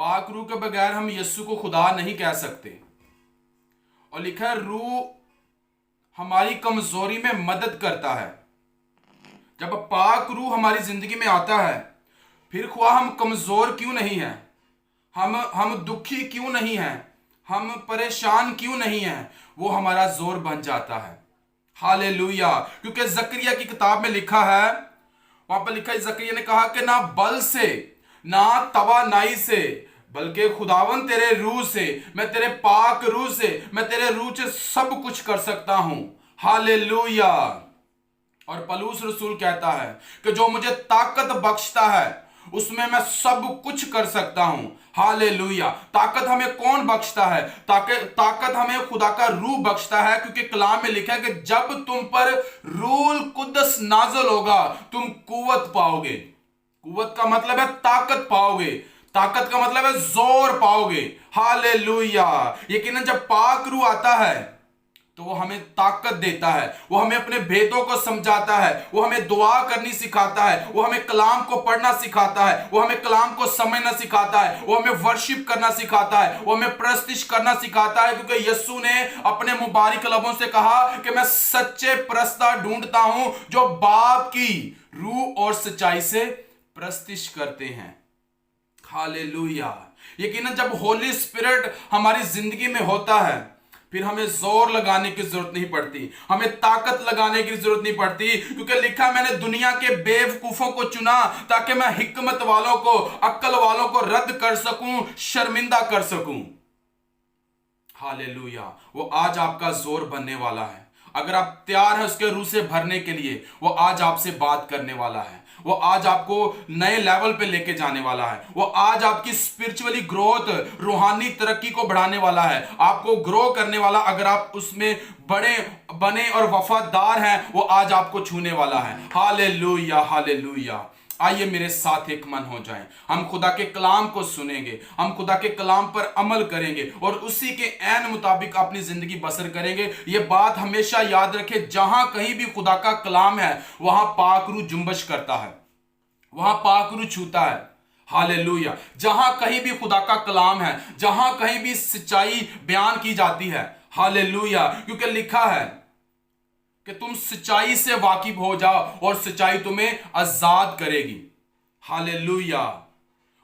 पाक रूह के बगैर हम यीशु को खुदा नहीं कह सकते। और लिखा है रूह हमारी कमजोरी में मदद करता है। जब पाक रूह हमारी जिंदगी में आता है, फिर ख्वाह हम कमजोर क्यों नहीं हैं, हम दुखी क्यों नहीं हैं, हम परेशान क्यों नहीं हैं, वो हमारा जोर बन जाता है। हालेलुया। क्योंकि जकरिया की किताब में लिखा है, वहां पर लिखा है, जकरिया ने कहा कि ना बल से ना तवानाई से, बल्कि खुदावन तेरे रूह से, मैं तेरे पाक रूह से, मैं तेरे रूह से सब कुछ कर सकता हूं। हालेलुया। और पलूस रसूल कहता है कि जो मुझे ताकत बख्शता है उसमें मैं सब कुछ कर सकता हूं। हालेलुया। ताकत हमें कौन बख्शता है? ताकत हमें खुदा का रूह बख्शता है, क्योंकि कलाम में लिखा है कि जब तुम पर रूह कुद्दस नाज़िल होगा तुम कुव्वत पाओगे। कुव्वत का मतलब है ताकत पाओगे, ताकत का मतलब है जोर पाओगे। हालेलुया। यकीनन जब पाक रूह आता है तो वो हमें ताकत देता है, वो हमें अपने भेदों को समझाता है, वो हमें दुआ करनी सिखाता है, वो हमें कलाम को पढ़ना सिखाता है, वो हमें कलाम को समझना सिखाता है, वो हमें वर्शिप करना सिखाता है, वो हमें प्रस्तिश करना सिखाता है। क्योंकि यीशु ने अपने मुबारक लबों से कहा कि मैं सच्चे प्रस्ता ढूंढता हूं जो बाप की रूह और सच्चाई से प्रस्तिश करते हैं। हालेलुया। यकीनन जब होली स्पिरिट हमारी जिंदगी में होता है, फिर हमें जोर लगाने की जरूरत नहीं पड़ती, हमें ताकत लगाने की जरूरत नहीं पड़ती, क्योंकि लिखा मैंने दुनिया के बेवकूफों को चुना ताकि मैं हिकमत वालों को, अक्ल वालों को रद्द कर सकूं, शर्मिंदा कर सकूं। हालेलुया। वो आज आपका जोर बनने वाला है। अगर आप तैयार हैं उसके रूह से भरने के लिए, वो आज आपसे बात करने वाला है, वो आज आपको नए लेवल पे लेके जाने वाला है, वो आज आपकी स्पिरिचुअली ग्रोथ, रूहानी तरक्की को बढ़ाने वाला है, आपको ग्रो करने वाला। अगर आप उसमें बड़े बने और वफादार हैं, वो आज आपको छूने वाला है। Hallelujah, hallelujah. आइए मेरे साथ एक मन हो जाएं, हम खुदा के कलाम को सुनेंगे, हम खुदा के कलाम पर अमल करेंगे और उसी के ऐन मुताबिक अपनी जिंदगी बसर करेंगे। ये बात हमेशा याद रखें, जहां कहीं भी खुदा का कलाम है वहां पाक रूह जुम्बश करता है, वहां पाक रूह छूता है। हालेलुया। जहां कहीं भी खुदा का कलाम है, जहां कहीं भी सच्चाई बयान की जाती है। हालेलुया। क्योंकि लिखा है कि तुम सच्चाई से वाकिफ हो जाओ और सच्चाई तुम्हें आजाद करेगी। हालेलुया।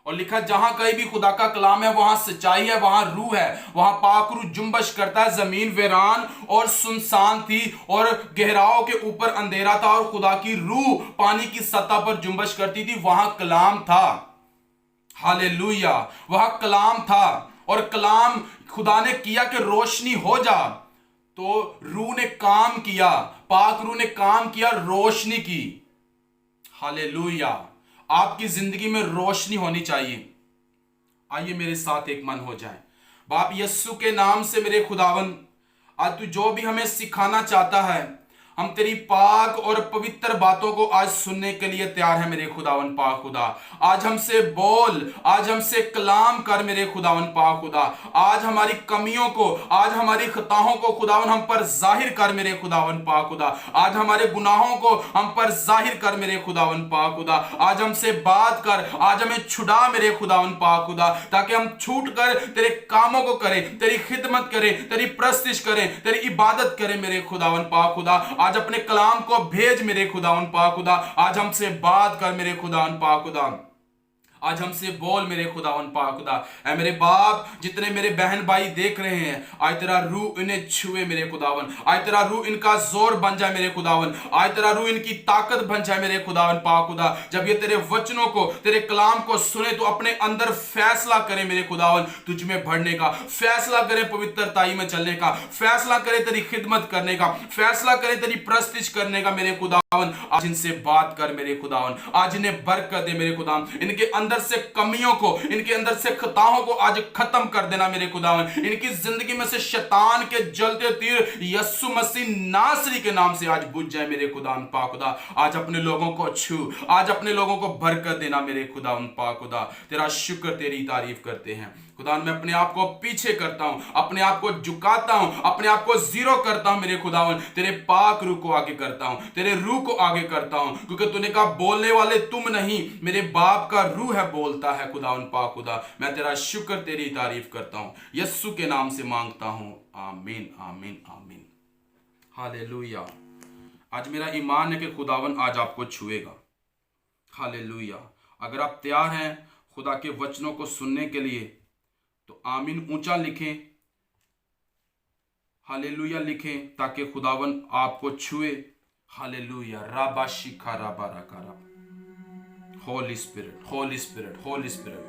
और लिखा जहां कहीं भी खुदा का कलाम है वहां सच्चाई है, वहां रूह है, वहां पाक रूह जुम्बश करता है। जमीन वीरान और सुनसान थी और गहराओं के ऊपर अंधेरा था और खुदा की रूह पानी की सतह पर जुम्बश करती थी, वहां कलाम था। हालेलुया। वहां कलाम था और कलाम खुदा ने किया कि रोशनी हो जा, तो रूह ने काम किया, पाक रूह ने काम किया, रोशनी की। हालेलुया। आपकी जिंदगी में रोशनी होनी चाहिए। आइए मेरे साथ एक मन हो जाए। बाप यस्सु के नाम से मेरे खुदावन, आज तू जो भी हमें सिखाना चाहता है, हम तेरी पाक और पवित्र बातों को आज सुनने के लिए तैयार हैं मेरे खुदावन पाक खुदा। आज हमसे बोल, आज हमसे कलाम कर मेरे खुदावन पाक खुदा। आज हमारी कमियों को, आज हमारी खताओं को खुदावन हम पर जाहिर कर मेरे खुदावन पाक खुदा। आज हमारे गुनाहों को हम पर जाहिर कर मेरे खुदावन पाक खुदा। आज हमसे बात कर, आज हमें छुड़ा मेरे खुदावन पाक खुदा, ताकि हम छूट कर तेरे कामों को करें, तेरी खिदमत करें, तेरी प्रस्तिश करें, तेरी इबादत करें मेरे खुदावन पाक खुदा। आज अपने कलाम को भेज मेरे खुदावन पाक खुदा। आज हमसे बात कर मेरे खुदावन पाक खुदा। आज हमसे बोल मेरे खुदावन पाक खुदा। ऐ मेरे बाप, जितने मेरे बहन भाई देख रहे हैं, आज तेरा रूह इन्हें छुए मेरे खुदावन। आज तेरा रूह इनका जोर बन जाए मेरे खुदावन। आज तेरा रूह इनकी ताकत बन जाए मेरे खुदावन पाक खुदा। जब ये तेरे वचनों को, तेरे कलाम को सुने तो अपने अंदर फैसला करें मेरे खुदावन तुझ में बढ़ने का, फैसला करें पवित्रताई में चलने का, फैसला करें तेरी खिदमत करने का, फैसला करें तेरी प्रस्तिश करने का मेरे खुदावन। आज इनसे बात कर मेरे खुदावन, आज इन्हें बरकत दे मेरे खुदावन। इनके अंदर से कमियों को, इनके अंदर से खताओं को आज खत्म कर देना मेरे खुदावन। इनकी जिंदगी में से शैतान के जलते तीर यीशु मसीह नासरी के नाम से आज बुझ जाए मेरे खुदावन पाक खुदा। आज अपने लोगों को छू, आज अपने लोगों को बरकत देना मेरे खुदावन पाक खुदा। तेरा शुक्र, तेरी तारीफ करते हैं खुदा मैं अपने आप को पीछे करता हूं, अपने आप को झुकाता हूं, अपने आप को जीरो करता हूं मेरे खुदावन, तेरे पाक रूह को आगे करता हूं, तेरे रूह को आगे करता हूं, क्योंकि तूने कहा बोलने वाले तुम नहीं, मेरे बाप का रूह है बोलता है। खुदावन पाक खुदा मैं तेरा शुक्र तेरी तारीफ करता हूं, यस्सु के नाम से मांगता हूं, आमीन आमीन आमीन। हालेलुया। आज मेरा ईमान है कि खुदावन आज आपको छुएगा। हालेलुया। अगर आप तैयार हैं खुदा के वचनों को सुनने के लिए तो आमीन ऊंचा लिखें, हालेलुया लिखें, ताकि खुदावन आपको छुए। हालेलुया। राबा शिखा राबा राका। Holy spirit, holy spirit, holy spirit,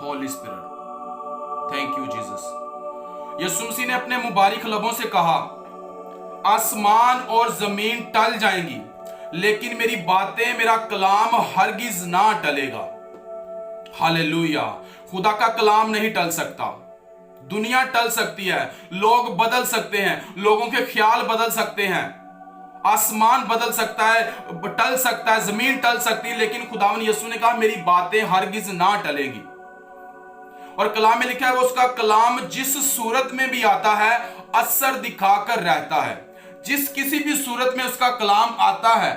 holy spirit, thank you Jesus. Yeshu Masih ने अपने मुबारक लबों से कहा, आसमान और जमीन टल जाएंगी लेकिन मेरी बातें, मेरा कलाम हरगिज ना टलेगा। हालेलुया। खुदा का कलाम नहीं टल सकता। दुनिया टल सकती है, लोग बदल सकते हैं, लोगों के ख्याल बदल सकते हैं, आसमान बदल सकता है, टल सकता है, जमीन टल सकती है, लेकिन खुदावन यीशु ने कहा मेरी बातें हरगिज ना टलेगी। और कलाम में लिखा है वो उसका कलाम जिस सूरत में भी आता है असर दिखाकर रहता है। जिस किसी भी सूरत में उसका कलाम आता है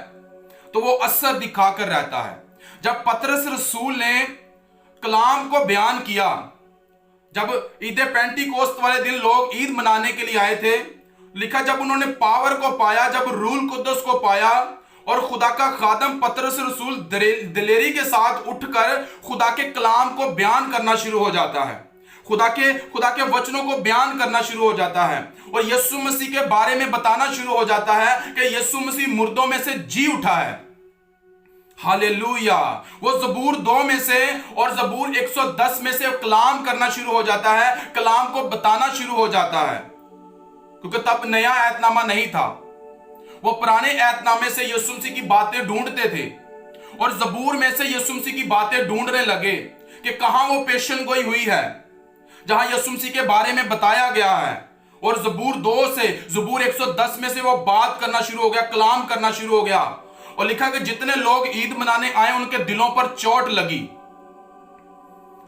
तो वो असर दिखाकर रहता है। जब पतरस रसूल ने कलाम को बयान किया, जब ईद पेंटिकोस्त वाले दिन लोग ईद मनाने के लिए आए थे, लिखा जब उन्होंने पावर को पाया, जब रूल कुद्दस को पाया, और खुदा का खादम पतरस रसूल दिलेरी के साथ उठकर खुदा के कलाम को बयान करना शुरू हो जाता है, खुदा के वचनों को बयान करना शुरू हो जाता है, और यीशु मसीह के बारे में बताना शुरू हो जाता है कि यीशु मसीह मुर्दों में से जी उठा है। हालेलुया। वो जबूर 2 में से और जबूर 110 में से कलाम करना शुरू हो जाता है, कलाम को बताना शुरू हो जाता है, क्योंकि तब नया ऐतनामा नहीं था। वो पुराने ऐतनामे से यीशु मसीह की बातें ढूंढते थे और जबूर में से यीशु मसीह की बातें ढूंढने लगे कि कहां वो पेशन गोई हुई है जहां यीशु मसीह के बारे में बताया गया है। और जबूर 2 से जबूर 110 में से वो बात करना शुरू हो गया, कलाम करना शुरू हो गया, और लिखा कि जितने लोग ईद मनाने आए उनके दिलों पर चोट लगी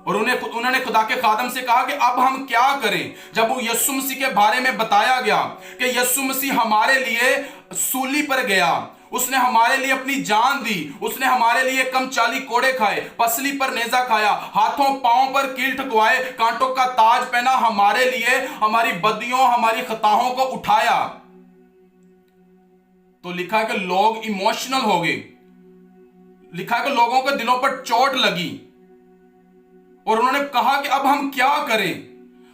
और उन्होंने खुदा के खादम से कहा कि अब हम क्या करें। जब वो यीशु मसीह के बारे में बताया गया कि यीशु मसीह हमारे लिए सूली पर गया, उसने हमारे लिए अपनी जान दी, उसने हमारे लिए कम 40 कोड़े खाए, पसली पर नेजा खाया, हाथों पांव पर कील ठुकवाए, कांटों का ताज पहना, हमारे लिए हमारी बदियों, हमारी खताओं को उठाया, तो लिखा है कि लोग इमोशनल हो गए, लिखा है कि लोगों के दिलों पर चोट लगी और उन्होंने कहा कि अब हम क्या करें,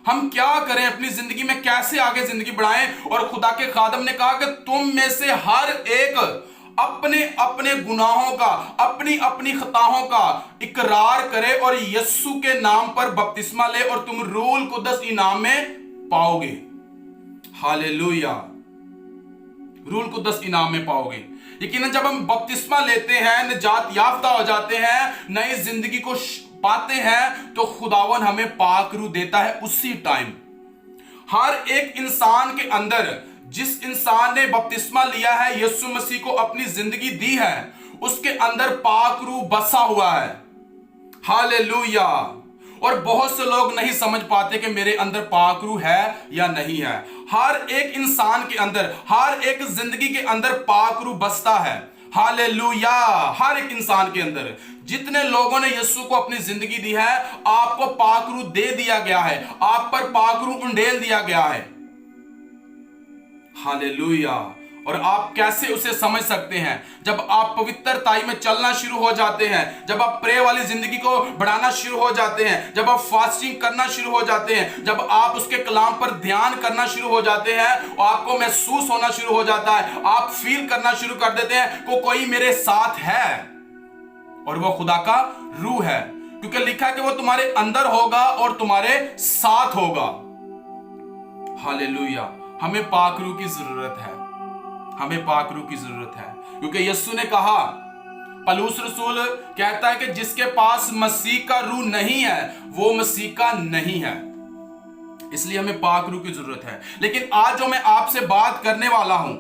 हम क्या करें, अपनी जिंदगी में कैसे आगे जिंदगी बढ़ाएं। और खुदा के खादम ने कहा कि तुम में से हर एक अपने अपने गुनाहों का, अपनी अपनी खताओं का इकरार करे और यीशु के नाम पर बपतिस्मा ले और तुम रूल कुद्दस इनाम में पाओगे। हालेलुया। रूल कुद्दस इनाम में पाओगे। यकीनन जब हम बपतिस्मा लेते हैं, निजात याफ्ता हो जाते हैं, नई जिंदगी को पाते हैं, तो खुदावन हमें पाक रूह देता है उसी टाइम। हर एक इंसान के अंदर, जिस इंसान ने बपतिस्मा लिया है, यीशु मसीह को अपनी जिंदगी दी है, उसके अंदर पाक रूह बसा हुआ है। हालेलुया। और बहुत से लोग नहीं समझ पाते कि मेरे अंदर पाक रूह है या नहीं है। हर एक इंसान के अंदर, हर एक जिंदगी के अंदर पाक रूह बसता है। हालेलुया। हर एक इंसान के अंदर, जितने लोगों ने यीशु को अपनी जिंदगी दी है, आपको पाक रूह दे दिया गया है, आप पर पाक रूह उंडेल दिया गया है। हालेलुया। और आप कैसे उसे समझ सकते हैं? जब आप पवित्रताई में चलना शुरू हो जाते हैं, जब आप प्रे वाली जिंदगी को बढ़ाना शुरू हो जाते हैं, जब आप फास्टिंग करना शुरू हो जाते हैं, जब आप उसके कलाम पर ध्यान करना शुरू हो जाते हैं, और आपको महसूस होना शुरू हो जाता है, आप फील करना शुरू कर देते हैं कि कोई मेरे साथ है, और वो खुदा का रूह है, क्योंकि लिखा है कि वो तुम्हारे अंदर होगा और तुम्हारे साथ होगा। हालेलुया। हमें पाक रूह की जरूरत है, हमें पाक रूह की जरूरत है, क्योंकि यीशु ने कहा, पौलुस रसूल कहता है कि जिसके पास मसीह का रूह नहीं है वो मसीह का नहीं है। इसलिए हमें पाक रूह की जरूरत है। लेकिन आज जो मैं आपसे बात करने वाला हूं,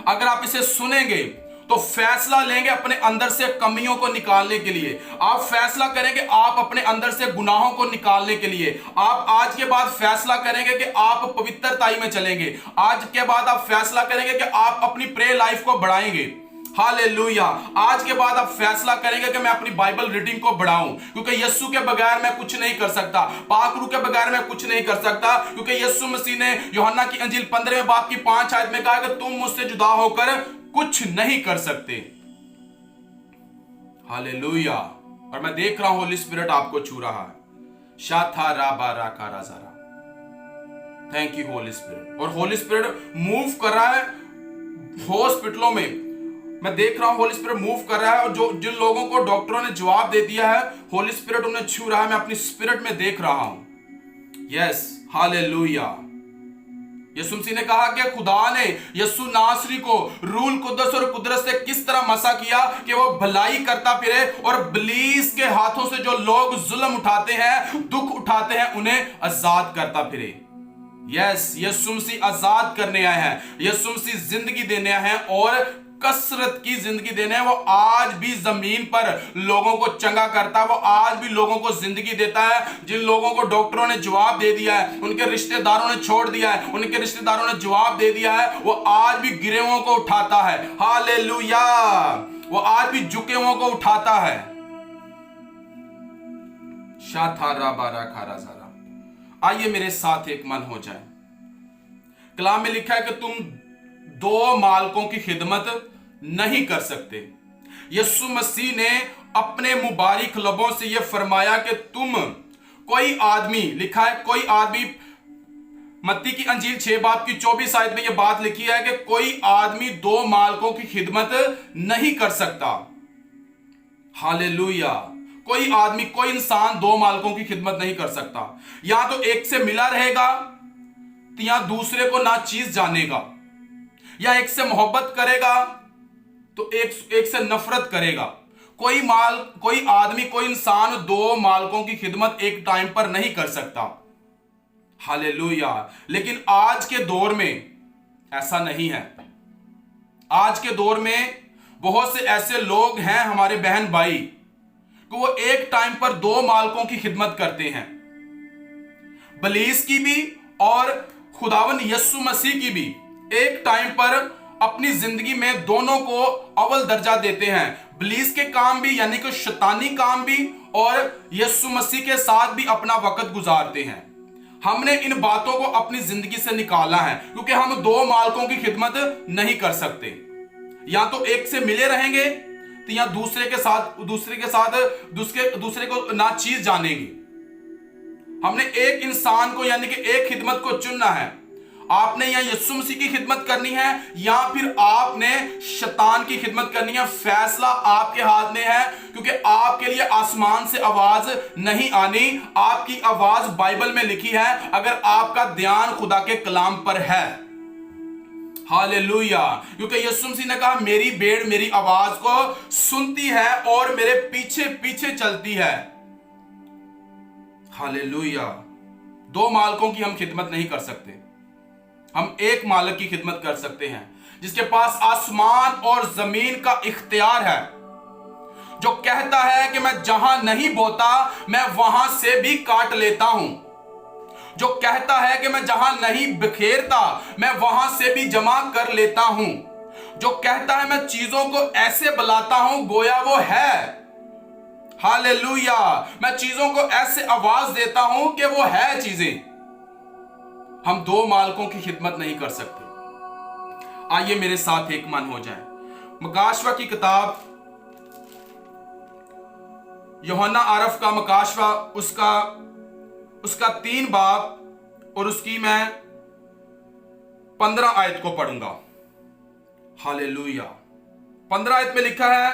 अगर आप इसे सुनेंगे तो फैसला लेंगे अपने अंदर से कमियों को निकालने के लिए। आप फैसला करेंगे आप अपने अंदर से गुनाहों को निकालने के लिए। आप आज के बाद फैसला करेंगे कि आप पवित्रताई में चलेंगे। आज के बाद आप फैसला करेंगे कि आप अपनी प्रेयर लाइफ को बढ़ाएंगे। हालेलुया। आज के बाद आप फैसला करेंगे कि मैं अपनी बाइबल रीडिंग को बढ़ाऊं, क्योंकि यीशु के बगैर मैं कुछ नहीं कर सकता, पाक रूह के बगैर मैं कुछ नहीं कर सकता। क्योंकि यीशु मसीह ने यूहन्ना की अंजील 15वें बाब की 5 आयत में कहा कि तुम मुझसे जुदा होकर कुछ नहीं कर सकते। हालेलुया। और मैं देख रहा हूं होली स्पिरिट आपको छू रहा है। शाथा राबा राका राजारा। Thank you holy spirit. और होली स्पिरिट मूव कर रहा है हॉस्पिटलों में। मैं देख रहा हूं होली स्पिरिट मूव कर रहा है, और जो जिन लोगों को डॉक्टरों ने जवाब दे दिया है, होली स्पिरिट उन्हें छू रहा है। मैं अपनी स्पिरिट में देख रहा हूं। Yes, hallelujah. यीशु मसीह ने कहा कि खुदा ने यीशु नासरी को रूल कुद्दस और कुदरत से किस तरह मसा किया कि वो भलाई करता फिरे, और इब्लीस के हाथों से जो लोग जुल्म उठाते हैं, दुख उठाते हैं, उन्हें आजाद करता फिरे। यस, यीशु मसीह आजाद करने आए हैं। यीशु मसीह जिंदगी देने आए हैं, और कसरत की जिंदगी देने हैं। वो आज भी जमीन पर लोगों को चंगा करता है। वो आज भी लोगों को जिंदगी देता है। जिन लोगों को डॉक्टरों ने जवाब दे दिया है, उनके रिश्तेदारों ने छोड़ दिया है, उनके रिश्तेदारों ने जवाब दे दिया है, वो आज भी गिरे हुओं को उठाता है। हालेलुया। वो आज भी झुके हुओं को उठाता है। शाथा बारा खारा जारा। आइए मेरे साथ एक मन हो जाए। कलाम में लिखा है कि तुम दो मालिकों की खिदमत नहीं कर सकते। यीशु मसीह ने अपने मुबारक लबों से यह फरमाया कि तुम, कोई आदमी, लिखा है कोई आदमी, मत्ती की अंजील 6 बाब की 24 आयत में यह बात लिखी है कि कोई आदमी दो मालिकों की खिदमत नहीं कर सकता। हालेलुया। कोई आदमी, कोई इंसान दो मालिकों की खिदमत नहीं कर सकता। या तो एक से मिला रहेगा, तो या दूसरे को ना चीज जानेगा, या एक से मोहब्बत करेगा तो एक से नफरत करेगा। कोई आदमी, कोई इंसान दो मालिकों की खिदमत एक टाइम पर नहीं कर सकता। हालेलुया। लेकिन आज के दौर में ऐसा नहीं है। आज के दौर में बहुत से ऐसे लोग हैं हमारे बहन भाई कि वो एक टाइम पर दो मालिकों की खिदमत करते हैं, इब्लीस की भी और खुदावन यीशु मसीह की भी। एक टाइम पर अपनी जिंदगी में दोनों को अव्वल दर्जा देते हैं। इब्लीस के काम भी, यानी कि शैतानी काम भी, और यीशु मसीह के साथ भी अपना वक्त गुजारते हैं। हमने इन बातों को अपनी जिंदगी से निकाला है, क्योंकि हम दो मालिकों की खिदमत नहीं कर सकते। या तो एक से मिले रहेंगे, तो या दूसरे को ना चीज जानेंगे। हमने एक इंसान को, यानी कि एक खिदमत को चुनना है। आपने या यीशु मसीह की खिदमत करनी है, या फिर आपने शैतान की खिदमत करनी है। फैसला आपके हाथ में है, क्योंकि आपके लिए आसमान से आवाज नहीं आनी। आपकी आवाज बाइबल में लिखी है, अगर आपका ध्यान खुदा के कलाम पर है। हालेलुया। क्योंकि यीशु मसीह ने कहा, मेरी भेड़ मेरी आवाज को सुनती है और मेरे पीछे पीछे चलती है। हालेलुया। दो मालिकों की हम खिदमत नहीं कर सकते। हम एक मालिक की खिदमत कर सकते हैं, जिसके पास आसमान और जमीन का इख्तियार है, जो कहता है कि मैं जहां नहीं बोता मैं वहां से भी काट लेता हूं, जो कहता है कि मैं जहां नहीं बिखेरता मैं वहां से भी जमा कर लेता हूं, जो कहता है मैं चीजों को ऐसे बुलाता हूं गोया वो है। हालेलुया। मैं चीजों को ऐसे आवाज देता हूं कि वो है चीजें। हम दो मालिकों की खिदमत नहीं कर सकते। आइए मेरे साथ एक मन हो जाए। मकाशवा की किताब, यूहन्ना आरफ का मकाशवा, उसका 3 बाब और उसकी मैं 15 आयत को पढ़ूंगा। हालेलुया। 15 आयत में लिखा है,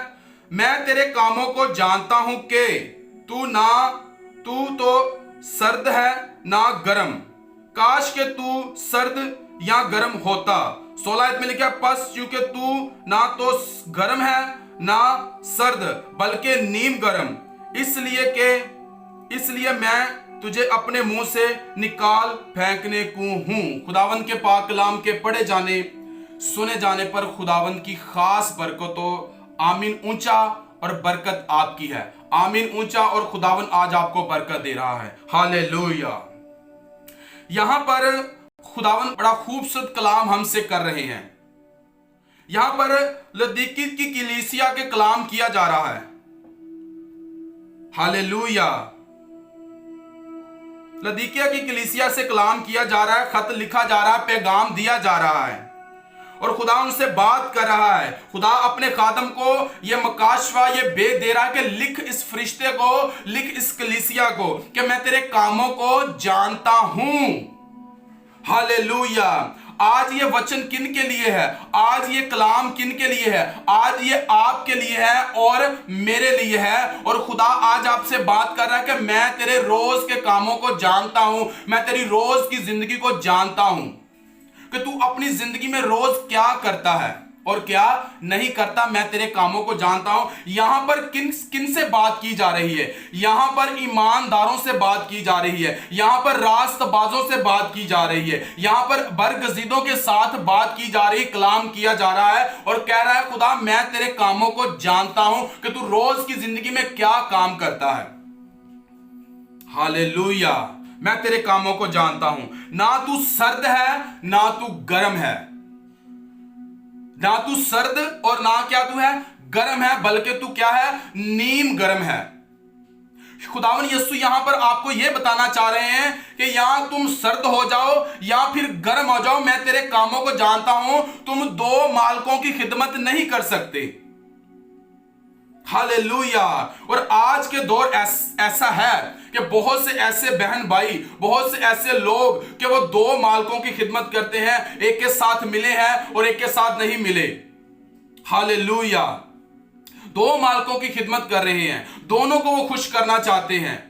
मैं तेरे कामों को जानता हूं कि तू तो सर्द है ना गर्म, काश के तू सर्द या गर्म होता। 16 आयत में लिखा, पस क्योंकि तू ना तो गर्म है ना सर्द बल्कि नीम गर्म, इसलिए मैं तुझे अपने मुंह से निकाल फेंकने को हूं। खुदावन के पाक कलाम के पढ़े जाने सुने जाने पर खुदावंद की खास बरकतों, आमीन, ऊंचा और बरकत आपकी है। आमीन, ऊंचा, और खुदावंद आज आपको बरकत दे रहा है। हालेलुया। यहां पर खुदावंद बड़ा खूबसूरत कलाम हमसे कर रहे हैं। यहां पर लदीकी की कलीसिया के कलाम किया जा रहा है। हालेलुया। लदीकिया की कलीसिया से कलाम किया जा रहा है, खत लिखा जा रहा है, पैगाम दिया जा रहा है, और खुदा उनसे बात कर रहा है। खुदा अपने खादम को ये मकाशवा, ये भेद दे रहा है कि लिख इस फरिश्ते को, लिख इस कलीसिया को कि मैं तेरे कामों को जानता हूं। हालेलुया। आज ये वचन किन के लिए है? आज ये कलाम किन के लिए है? आज ये आपके लिए है और मेरे लिए है। और खुदा आज आपसे बात कर रहा है कि मैं तेरे रोज के कामों को जानता हूं, मैं तेरी रोज की जिंदगी को जानता हूं कि तू अपनी जिंदगी में रोज क्या करता है और क्या नहीं करता। मैं तेरे कामों को जानता हूं। यहां पर किन किन से बात की जा रही है? यहां पर ईमानदारों से बात की जा रही है, यहां पर रास्तबाजों से बात की जा रही है, यहां पर बरगजीदों के साथ बात की जा रही, कलाम किया जा रहा है और कह रहा है खुदा मैं तेरे कामों को जानता हूं कि तू रोज की जिंदगी में क्या काम करता है। हालेलुया। मैं तेरे कामों को जानता हूं। ना तू सर्द है ना तू गर्म है, ना तू सर्द और ना क्या तू है गर्म है, बल्कि तू क्या है? नीम गर्म है। खुदावन यीशु यहां पर आपको यह बताना चाह रहे हैं कि या तुम सर्द हो जाओ या फिर गर्म हो जाओ, मैं तेरे कामों को जानता हूं। तुम दो मालकों की खिदमत नहीं कर सकते। हालेलुया। और आज के दौर ऐसा है कि बहुत से ऐसे बहन भाई, बहुत से ऐसे लोग कि वो दो मालकों की खिदमत करते हैं, एक के साथ मिले हैं और एक के साथ नहीं मिले। हालेलुया। दो मालकों की खिदमत कर रहे हैं, दोनों को वो खुश करना चाहते हैं।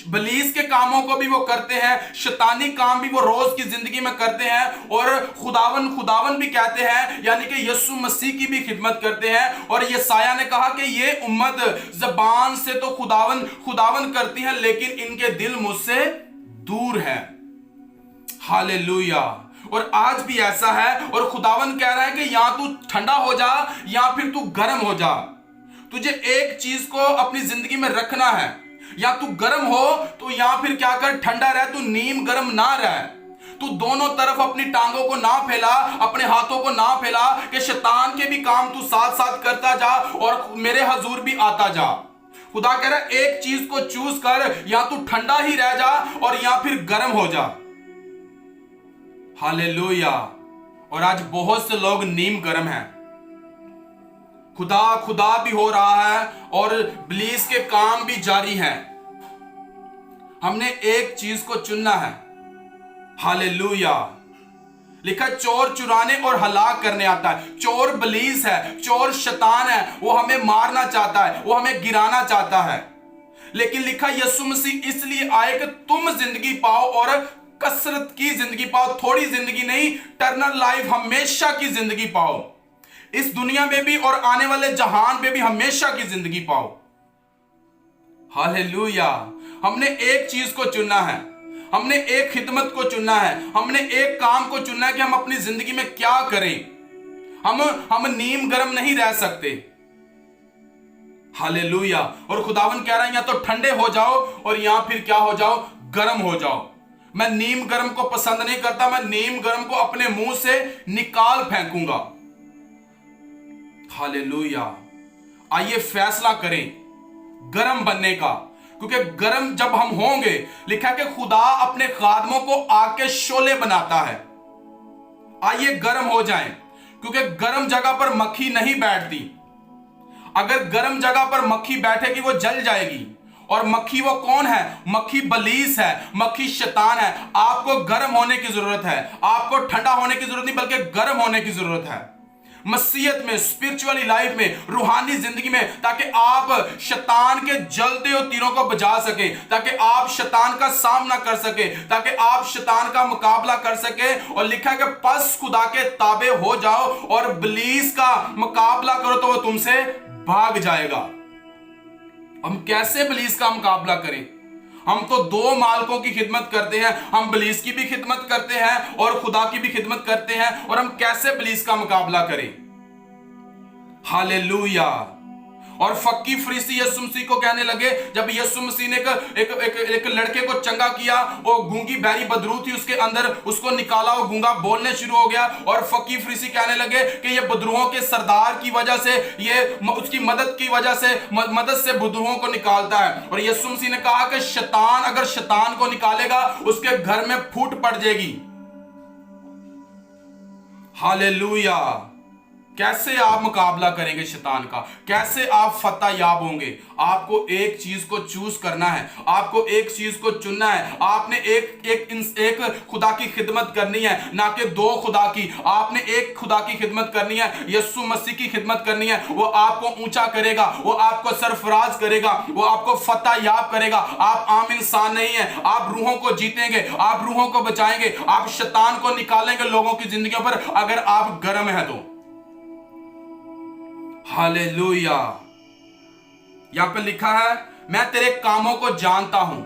बलीस के कामों को भी वो करते हैं, शैतानी काम भी वो रोज की जिंदगी में करते हैं, और खुदावन भी कहते हैं, यानी कि यीशु मसीह की भी खिदमत करते हैं। और यशायाह ने कहा कि ये उम्मत जबान से तो खुदावन करती है, लेकिन इनके दिल मुझसे दूर है। हालेलुया। और आज भी ऐसा है, और खुदावन कह रहा है कि या तू ठंडा हो जा या फिर तू गर्म हो जा। तुझे एक चीज को अपनी जिंदगी में रखना है, या तू गर्म हो तो या फिर क्या कर, ठंडा रह, तू नीम गर्म ना रह। तू दोनों तरफ अपनी टांगों को ना फैला, अपने हाथों को ना फैला कि शैतान के भी काम तू साथ साथ करता जा और मेरे हजूर भी आता जा। खुदा कह रहा है एक चीज को चूज कर, या तू ठंडा ही रह जा और या फिर गर्म हो जा। हालेलुया। और आज बहुत से लोग नीम गर्म हैं, खुदा भी हो रहा है और इब्लीस के काम भी जारी हैं। हमने एक चीज को चुनना है। हालेलुया। लिखा चोर चुराने और हलाक करने आता है। चोर इब्लीस है, चोर शैतान है, वो हमें मारना चाहता है, वो हमें गिराना चाहता है। लेकिन लिखा यीशु मसीह इसलिए आए कि तुम जिंदगी पाओ और कसरत की जिंदगी पाओ, थोड़ी जिंदगी नहीं, टर्नल लाइफ, हमेशा की जिंदगी पाओ। इस दुनिया में भी और आने वाले जहान में भी हमेशा की जिंदगी पाओ। हालेलुया। हमने एक चीज को चुनना है, हमने एक खिदमत को चुनना है, हमने एक काम को चुनना है कि हम अपनी जिंदगी में क्या करें। हम नीम गर्म नहीं रह सकते। हालेलुया। और खुदावन कह रहा है या तो ठंडे हो जाओ और या फिर क्या हो जाओ, गर्म हो जाओ। मैं नीम गर्म को पसंद नहीं करता, मैं नीम गर्म को अपने मुंह से निकाल फेंकूंगा। हालेलुया। आइए फैसला करें गर्म बनने का, क्योंकि गर्म जब हम होंगे, लिखा कि खुदा अपने खादमों को आग के शोले बनाता है। आइए गर्म हो जाएं, क्योंकि गर्म जगह पर मक्खी नहीं बैठती। अगर गर्म जगह पर मक्खी बैठेगी वो जल जाएगी। और मक्खी वो कौन है? मक्खी बलीस है, मक्खी शैतान है। आपको गर्म होने की जरूरत है, आपको ठंडा होने की जरूरत नहीं, बल्कि गर्म होने की जरूरत है मसीहत में, स्पिरिचुअली लाइफ में, रूहानी जिंदगी में, ताकि आप शैतान के जलते हुए तीरों को बजा सके, ताकि आप शैतान का सामना कर सके, ताकि आप शैतान का मुकाबला कर सके। और लिखा है कि पस खुदा के ताबे हो जाओ और इब्लीस का मुकाबला करो तो वो तुमसे भाग जाएगा। हम कैसे इब्लीस का मुकाबला करें? हम तो दो मालिकों की खिदमत करते हैं, हम इब्लीस की भी खिदमत करते हैं और खुदा की भी खिदमत करते हैं, और हम कैसे इब्लीस का मुकाबला करें। हालेलुया। और फक्की फरीसी यीशु मसीह को कहने लगे, जब यीशु मसीह ने एक लड़के को चंगा किया, वो गूंगी बैरी बदरू थी उसके अंदर, उसको निकाला, वो गूंगा बोलने शुरू हो गया, और फक्की फरीसी कहने लगे कि ये बदरूहों के सरदार की वजह से, ये उसकी मदद की वजह से, मदद से बदरूहों को निकालता है। और यीशु मसीह ने कहा कि शैतान अगर शैतान को निकालेगा उसके घर में फूट पड़ जाएगी। हालेलुया। कैसे आप मुकाबला करेंगे शैतान का, कैसे आप फतह याब होंगे? आपको एक चीज को चूज करना है, आपको एक चीज को चुनना है। आपने एक खुदा की खिदमत करनी है, ना कि दो खुदा की। आपने एक खुदा की खिदमत करनी है, यीशु मसीह की खिदमत करनी है। वो आपको ऊंचा करेगा, वो आपको सरफराज करेगा, वो आपको फतह याब करेगा। आप आम इंसान नहीं है, आप रूहों को जीतेंगे, आप रूहों को बचाएंगे, आप शैतान को निकालेंगे लोगों की जिंदगियों पर, अगर आप गर्म है तो। हालेलुया। यहां पे लिखा है, मैं तेरे कामों को जानता हूं।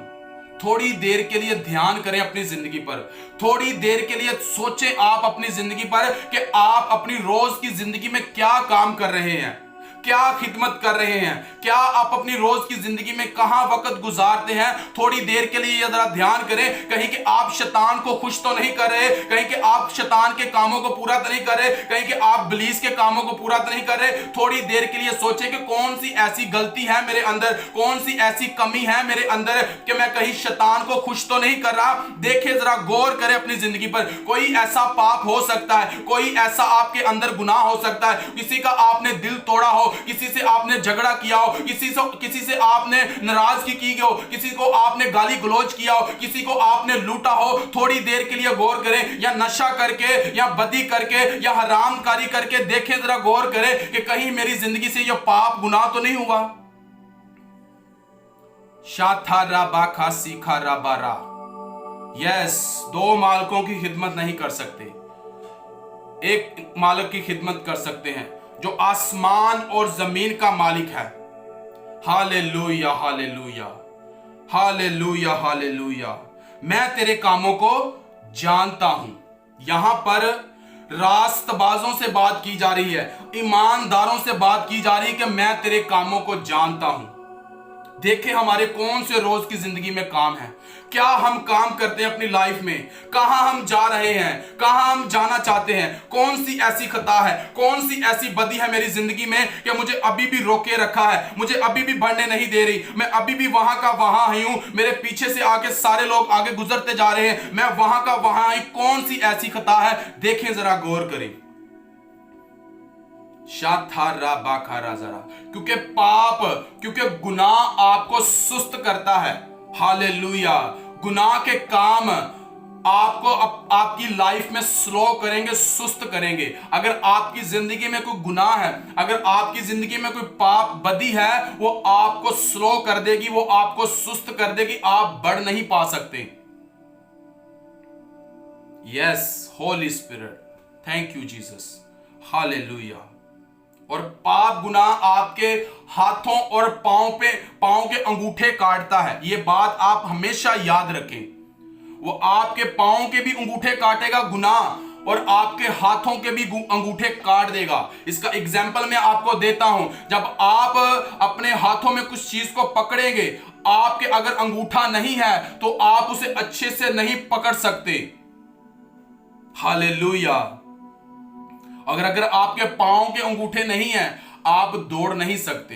थोड़ी देर के लिए ध्यान करें अपनी जिंदगी पर, थोड़ी देर के लिए सोचें आप अपनी जिंदगी पर कि आप अपनी रोज की जिंदगी में क्या काम कर रहे हैं, क्या खिदमत कर रहे हैं, क्या आप अपनी रोज की जिंदगी में कहां वक्त गुजारते हैं। थोड़ी देर के लिए जरा ध्यान करें, कहीं कि आप शैतान को खुश तो नहीं कर रहे, कहीं कि आप शैतान के कामों को पूरा तो नहीं कर रहे, कहीं कि आप इब्लीस के कामों को पूरा तो नहीं कर रहे। थोड़ी देर के लिए सोचें कि कौन सी ऐसी गलती है मेरे अंदर, कौन सी ऐसी कमी है मेरे अंदर कि मैं कहीं शैतान को खुश तो नहीं कर रहा। देखें, जरा गौर करें अपनी जिंदगी पर। कोई ऐसा पाप हो सकता है, कोई ऐसा आपके अंदर गुनाह हो सकता है, किसी का आपने दिल तोड़ा हो, किसी से आपने झगड़ा किया हो, किसी से आपने नाराजगी की हो, किसी को आपने गाली गलौज किया हो, किसी को आपने लूटा हो। थोड़ी देर के लिए गौर करें, या नशा करके, या बदी करके, या हरामकारी करके देखें, जरा गौर करें कि कहीं मेरी जिंदगी से यह पाप गुनाह तो नहीं हुआ। शाथा राबा खासी खा राबारा। यस, दो मालिकों की खिदमत नहीं कर सकते, एक मालिक की खिदमत कर सकते हैं जो आसमान और जमीन का मालिक है। Hallelujah, hallelujah, hallelujah, hallelujah. मैं तेरे कामों को जानता हूं। यहां पर रास्तबाजों से बात की जा रही है, ईमानदारों से बात की जा रही है कि मैं तेरे कामों को जानता हूं। देखें हमारे कौन से रोज की जिंदगी में काम है, क्या हम काम करते हैं अपनी लाइफ में, कहां हम जा रहे हैं, कहां हम जाना चाहते हैं, कौन सी ऐसी खता है, कौन सी ऐसी बदी है मेरी जिंदगी में कि मुझे अभी भी रोके रखा है, मुझे अभी भी बढ़ने नहीं दे रही, मैं अभी भी वहां का वहां ही हूं, मेरे पीछे से आगे सारे लोग आगे गुजरते जा रहे हैं, मैं वहां का वहां ही। कौन सी ऐसी खता है? देखें, जरा गौर करें। शाथारा बाखारा जरा, क्योंकि पाप, क्योंकि गुनाह आपको सुस्त करता है। हालेलुया। गुनाह के काम आपको आपकी लाइफ में स्लो करेंगे, सुस्त करेंगे। अगर आपकी जिंदगी में कोई गुनाह है, अगर आपकी जिंदगी में कोई पाप बदी है, वो आपको स्लो कर देगी, वो आपको सुस्त कर देगी, आप बढ़ नहीं पा सकते। Yes, Holi spirit, thank you Jesus. Hallelujah. और पाप गुनाह आपके हाथों और पांव के अंगूठे काटता है। यह बात आप हमेशा याद रखें। वो आपके पांव के भी अंगूठे काटेगा गुनाह, और आपके हाथों के भी अंगूठे काट देगा। इसका एग्जाम्पल मैं आपको देता हूं। जब आप अपने हाथों में कुछ चीज को पकड़ेंगे, आपके अगर अंगूठा नहीं है तो आप उसे अच्छे से नहीं पकड़ सकते। हालेलुया। अगर आपके पांव के अंगूठे नहीं हैं, आप दौड़ नहीं सकते।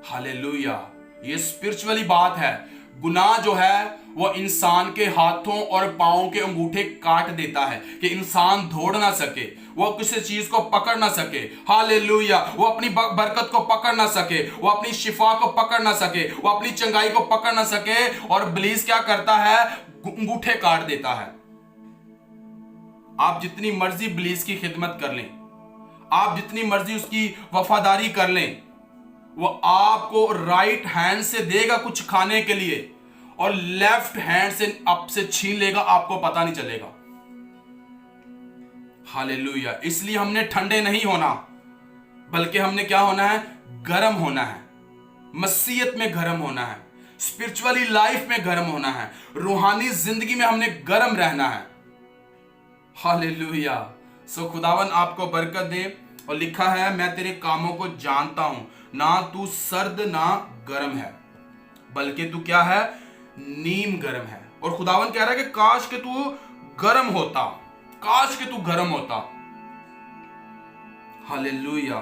हालेलुया। ये स्पिरिचुअली बात है। गुनाह जो है वो इंसान के हाथों और पांव के अंगूठे काट देता है कि इंसान दौड़ ना सके, वो किसी चीज को पकड़ ना सके। हालेलुया। वो अपनी बरकत को पकड़ ना सके, वो अपनी शिफा को पकड़ ना सके, वो अपनी चंगाई को पकड़ ना सके। और इब्लीस क्या करता है? अंगूठे काट देता है। आप जितनी मर्जी इब्लीस की खिदमत कर लें, आप जितनी मर्जी उसकी वफादारी कर लें, वो आपको राइट हैंड से देगा कुछ खाने के लिए और लेफ्ट हैंड से आपसे छीन लेगा, आपको पता नहीं चलेगा। हालेलुया। इसलिए हमने ठंडे नहीं होना, बल्कि हमने क्या होना है? गर्म होना है। मसीहत में गर्म होना है, स्पिरिचुअली लाइफ में गर्म होना है, रूहानी जिंदगी में हमने गर्म रहना है। हालेलुया। सो खुदावन आपको बरकत दे। और लिखा है, मैं तेरे कामों को जानता हूं, ना तू सर्द ना गर्म है, बल्कि तू क्या है, नीम गर्म है। और खुदावन कह रहा है कि काश के तू गर्म होता, काश के तू गर्म होता। हालेलुया।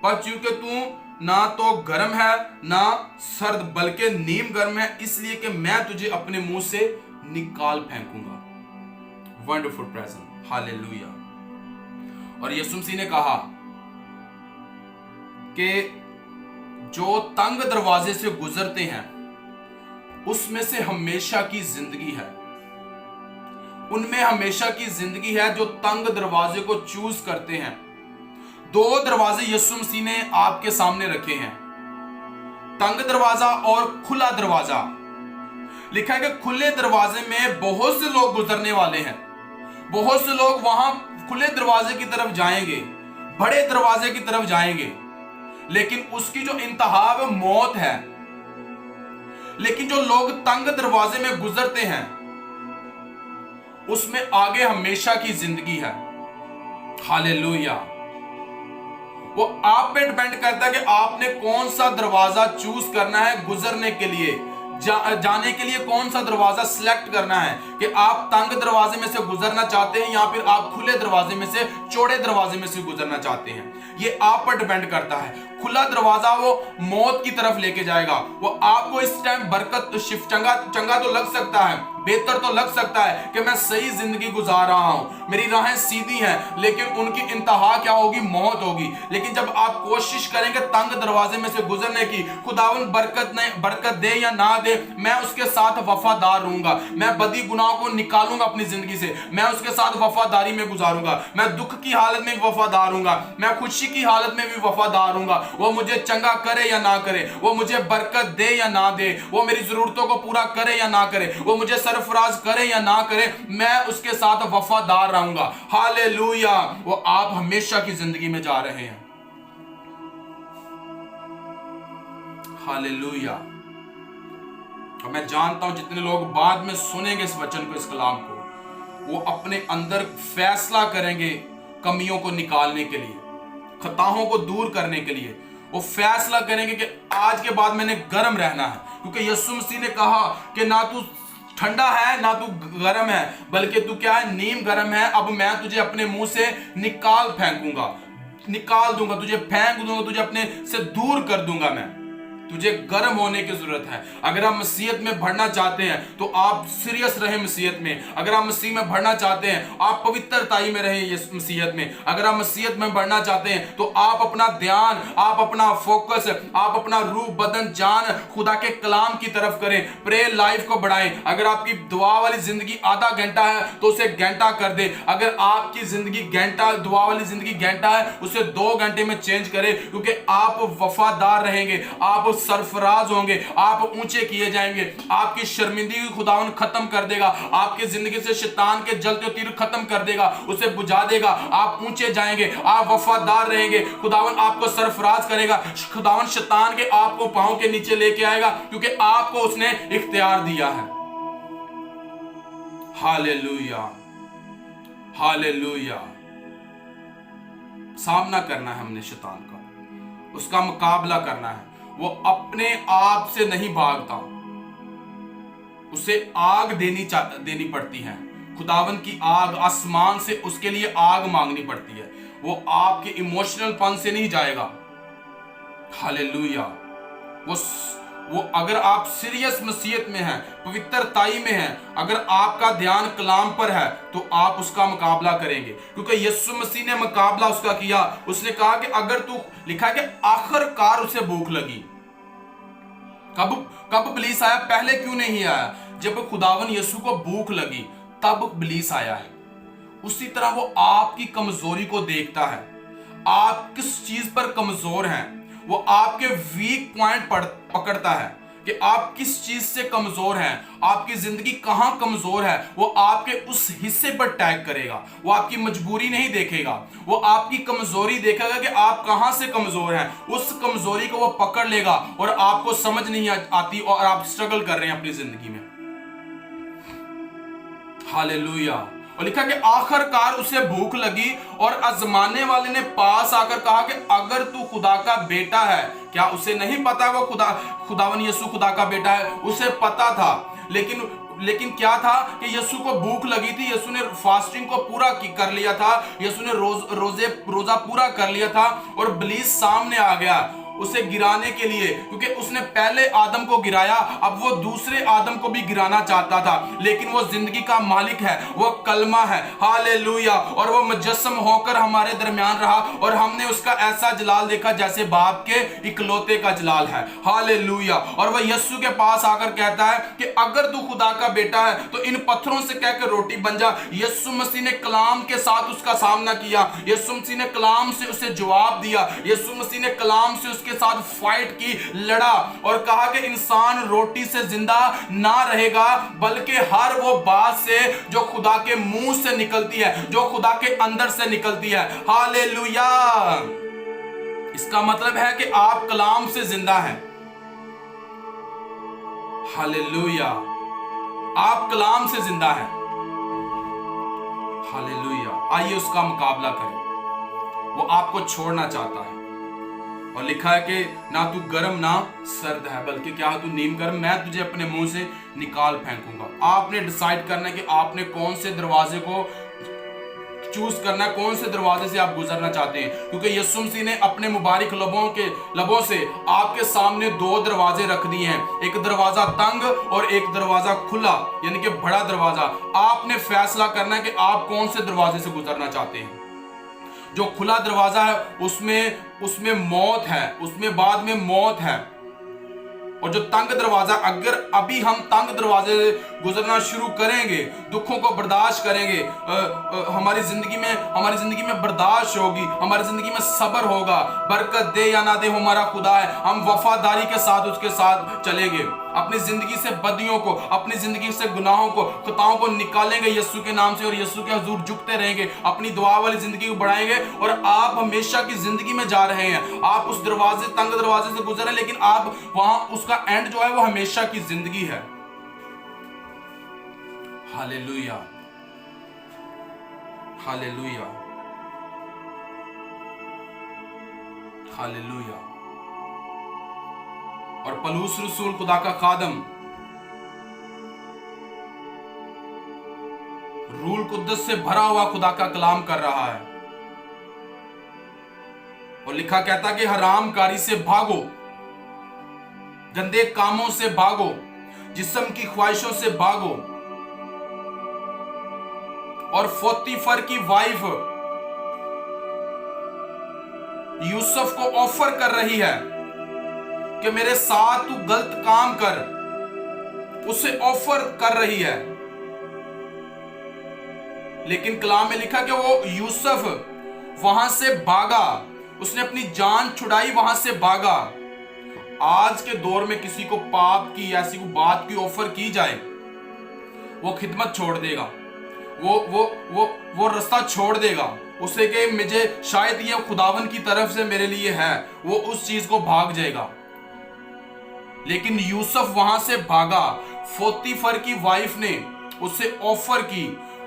पर चूंकि तू ना तो गर्म है ना सर्द, बल्कि नीम गर्म है, इसलिए कि मैं तुझे अपने मुंह से निकाल फेंकूंगा। Wonderful present. हालेलुया। और यीशु मसीह ने कहा कि जो तंग दरवाजे से गुजरते हैं उसमें से हमेशा की जिंदगी है, उनमें हमेशा की जिंदगी है जो तंग दरवाजे को चूज करते हैं। 2 दरवाजे यीशु मसीह ने आपके सामने रखे हैं, तंग दरवाजा और खुला दरवाजा। लिखा है कि खुले दरवाजे में बहुत से लोग गुजरने वाले हैं, बहुत से लोग वहां खुले दरवाजे की तरफ जाएंगे, बड़े दरवाजे की तरफ जाएंगे, लेकिन उसकी जो इंतहा वो मौत है। लेकिन जो लोग तंग दरवाजे में गुजरते हैं उसमें आगे हमेशा की जिंदगी है। हालेलुया। वो आप पे डिपेंड करता है कि आपने कौन सा दरवाजा चूज करना है गुजरने के लिए, जाने के लिए कौन सा दरवाजा सिलेक्ट करना है, कि आप तंग दरवाजे में से गुजरना चाहते हैं या फिर आप खुले दरवाजे में से, चौड़े दरवाजे में से गुजरना चाहते हैं। ये आप पर डिपेंड करता है। खुला दरवाजा वो मौत की तरफ लेके जाएगा, वो आपको इस टाइम बरकत शिफ्ट चंगा तो लग सकता है, बेहतर तो लग सकता है कि मैं सही जिंदगी गुजार रहा हूं, मेरी राहें सीधी हैं, लेकिन उनकी इंतहा क्या होगी, मौत होगी। लेकिन जब आप कोशिश करेंगे तंग दरवाजे में से गुजरने की, खुदावन बरकत दे या ना दे, मैं उसके साथ वफादार रहूंगा, मैं बदी गुनाह को निकालूंगा अपनी जिंदगी से, मैं उसके साथ वफादारी में गुजारूंगा, मैं दुख की हालत में भी वफादार रहूंगा, मैं खुशी की हालत में भी वफादार रहूंगा। वो मुझे चंगा करे या ना करे, वो मुझे बरकत दे या ना दे, वो मेरी जरूरतों को पूरा करे या ना करे, वो मुझे सरफराज करे या ना करे, मैं उसके साथ वफादार रहूंगा। हालेलुया। वो आप हमेशा की जिंदगी में जा रहे हैं। हालेलुया। और मैं जानता हूं जितने लोग बाद में सुनेंगे इस वचन को, इस कलाम को, वो अपने अंदर फैसला करेंगे कमियों को निकालने के लिए, खताओं को दूर करने के लिए। वो फैसला करेंगे कि आज के बाद मैंने गर्म रहना है, क्योंकि यीशु मसीह ने कहा कि ना तू ठंडा है ना तू गर्म है, बल्कि तू क्या है, नीम गर्म है। अब मैं तुझे अपने मुंह से निकाल फेंकूंगा, निकाल दूंगा, तुझे फेंक दूंगा, तुझे अपने से दूर कर दूंगा। मैं तुझे गर्म होने की जरूरत है। अगर आप मसीहत में बढ़ना चाहते हैं तो आप सीरियस रहे मसीहत में। अगर आप मसीह में बढ़ना चाहते हैं आप पवित्रताई में रहे इस मसीहत में। अगर आप मसीहत में बढ़ना चाहते हैं तो आप अपना ध्यान, आप अपना फोकस, आप अपना रूह बदन जान खुदा के कलाम की तरफ करें। प्रेयर लाइफ को बढ़ाएं। अगर आपकी दुआ वाली जिंदगी आधा घंटा है तो उसे घंटा कर दे। अगर आपकी जिंदगी घंटा, दुआ वाली जिंदगी घंटा है, उसे 2 घंटे में चेंज करें, क्योंकि आप वफादार रहेंगे, आप सरफराज होंगे, आप ऊंचे किए जाएंगे। आपकी शर्मिंदगी खुदावन खत्म कर देगा, आपकी जिंदगी से शैतान के जलते तीर खत्म कर देगा, उसे बुझा देगा। आप ऊंचे जाएंगे, आप वफादार रहेंगे, खुदावन आपको सरफराज करेगा। खुदावन शैतान के आपको पांव के नीचे लेके आएगा, क्योंकि आपको उसने इख्तियार दिया है। Hallelujah, hallelujah. सामना करना है हमने शैतान का, उसका मुकाबला करना है। वो अपने आप से नहीं भागता, उसे आग देनी पड़ती है। खुदावन की आग, आसमान से उसके लिए आग मांगनी पड़ती है। वो आपके इमोशनल पन से नहीं जाएगा। हालेलुया। वो अगर आप सीरियस मसीहत में हैं, पवित्रताई में हैं, अगर आपका ध्यान कलाम पर है तो आप उसका मुकाबला करेंगे, क्योंकि यीशु मसीह ने मुकाबला उसका किया। उसने कहा कि अगर तू, लिखा है कि आखिरकार उसे भूख लगी। कब इब्लीस आया, पहले क्यों नहीं आया? जब खुदावन यीशु को भूख लगी तब इब्लीस आया है। उसी तरह वो आपकी कमजोरी को देखता है, आप किस चीज पर कमजोर हैं, वो आपके वीक पॉइंट पकड़ता है कि आप किस चीज से कमजोर हैं, आपकी जिंदगी कहां कमजोर है, वो आपके उस हिस्से पर टैग करेगा। वो आपकी मजबूरी नहीं देखेगा, वो आपकी कमजोरी देखेगा कि आप कहां से कमजोर हैं। उस कमजोरी को वो पकड़ लेगा और आपको समझ नहीं आती और आप स्ट्रगल कर रहे हैं अपनी जिंदगी में। हालेलुया। और लिखा कि आखिरकार उसे भूख लगी और आजमाने वाले ने पास आकर कहा कि अगर तू खुदा का बेटा है। क्या उसे नहीं पता वो खुदावन यीशु खुदा का बेटा है? उसे पता था, लेकिन क्या था कि यीशु को भूख लगी थी। यीशु ने फास्टिंग को पूरा कर लिया था, यीशु ने रोजा पूरा कर लिया था और इब्लीस सामने आ गया उसे गिराने के लिए, क्योंकि उसने पहले आदम को गिराया, अब वो दूसरे आदम को भी गिराना चाहता था। लेकिन वो जिंदगी का मालिक है, वो कलमा है। हालेलुया। और वो मुजस्सम होकर हमारे दरमियान रहा और हमने उसका ऐसा जलाल देखा जैसे बाप के इकलौते का जलाल है। हालेलुया। और वह यीशु के पास आकर कहता है कि अगर तू खुदा का बेटा है तो इन पत्थरों से कहकर रोटी बन जा। यीशु मसीह ने कलाम के साथ उसका सामना किया, यीशु मसीह ने कलाम से उसे जवाब दिया, यीशु मसीह ने कलाम से के साथ फाइट की, लड़ा और कहा कि इंसान रोटी से जिंदा ना रहेगा बल्कि हर वो बात से जो खुदा के मुंह से निकलती है, जो खुदा के अंदर से निकलती है। हालेलुया। इसका मतलब है कि आप कलाम से जिंदा हैं। हालेलुया। आप कलाम से जिंदा हैं। हालेलुया। आइए उसका मुकाबला करें। वो आपको छोड़ना चाहता है और लिखा है कि ना तू गर्म ना सर्द है, बल्कि क्या है तू नीम गर्म, मैं तुझे अपने मुंह से निकाल फेंकूंगा। आपने डिसाइड करना है कि आपने कौन से दरवाजे को चूज करना है, कौन से दरवाजे से आप गुजरना चाहते हैं। क्योंकि यीशु मसीह ने अपने मुबारक लबों से आपके सामने दो दरवाजे रख दिए हैं, एक दरवाजा तंग और एक दरवाजा खुला, यानी कि बड़ा दरवाजा। आपने फैसला करना है कि आप कौन से दरवाजे से गुजरना चाहते हैं। जो खुला दरवाजा है उसमें मौत है, उसमें बाद में मौत है। और जो तंग दरवाजा, अगर अभी हम तंग दरवाजे से गुजरना शुरू करेंगे, दुखों को बर्दाश्त करेंगे, हमारी जिंदगी में बर्दाश्त होगी, हमारी जिंदगी में सब्र होगा। बरकत दे या ना दे हमारा खुदा है, हम वफादारी के साथ उसके साथ चलेंगे। अपनी जिंदगी से बदियों को, अपनी जिंदगी से गुनाहों को, खताओं को निकालेंगे यीशु के नाम से और यीशु के हुजूर झुकते रहेंगे, अपनी दुआ वाली जिंदगी को बढ़ाएंगे और आप हमेशा की जिंदगी में जा रहे हैं। आप उस तंग दरवाजे से गुजर रहे हैं, लेकिन आप वहां उसका एंड जो है वो हमेशा की जिंदगी है। हालेलुया। हालेलुया। हालेलुया। और पलूस रसूल खुदा का खादम रूल कुद्दस से भरा हुआ खुदा का कलाम कर रहा है और लिखा कहता कि हरामकारी से भागो, गंदे कामों से भागो, जिस्म की ख्वाहिशों से भागो। और पोतीफर की वाइफ यूसुफ को ऑफर कर रही है कि मेरे साथ तू गलत काम कर, उसे ऑफर कर रही है। लेकिन कलाम में लिखा कि वो यूसुफ वहां से भागा, उसने अपनी जान छुड़ाई, वहां से भागा। आज के दौर में किसी को पाप की ऐसी बात की ऑफर की जाए, वो खिदमत छोड़ देगा, वो रास्ता छोड़ देगा, उसे कि मुझे शायद ये खुदावन की तरफ से मेरे लिए है, वो उस चीज को भाग जाएगा। लेकिन यूसुफ वहां से भागा। पोतीफर की वाइफ ने उसे ऑफर की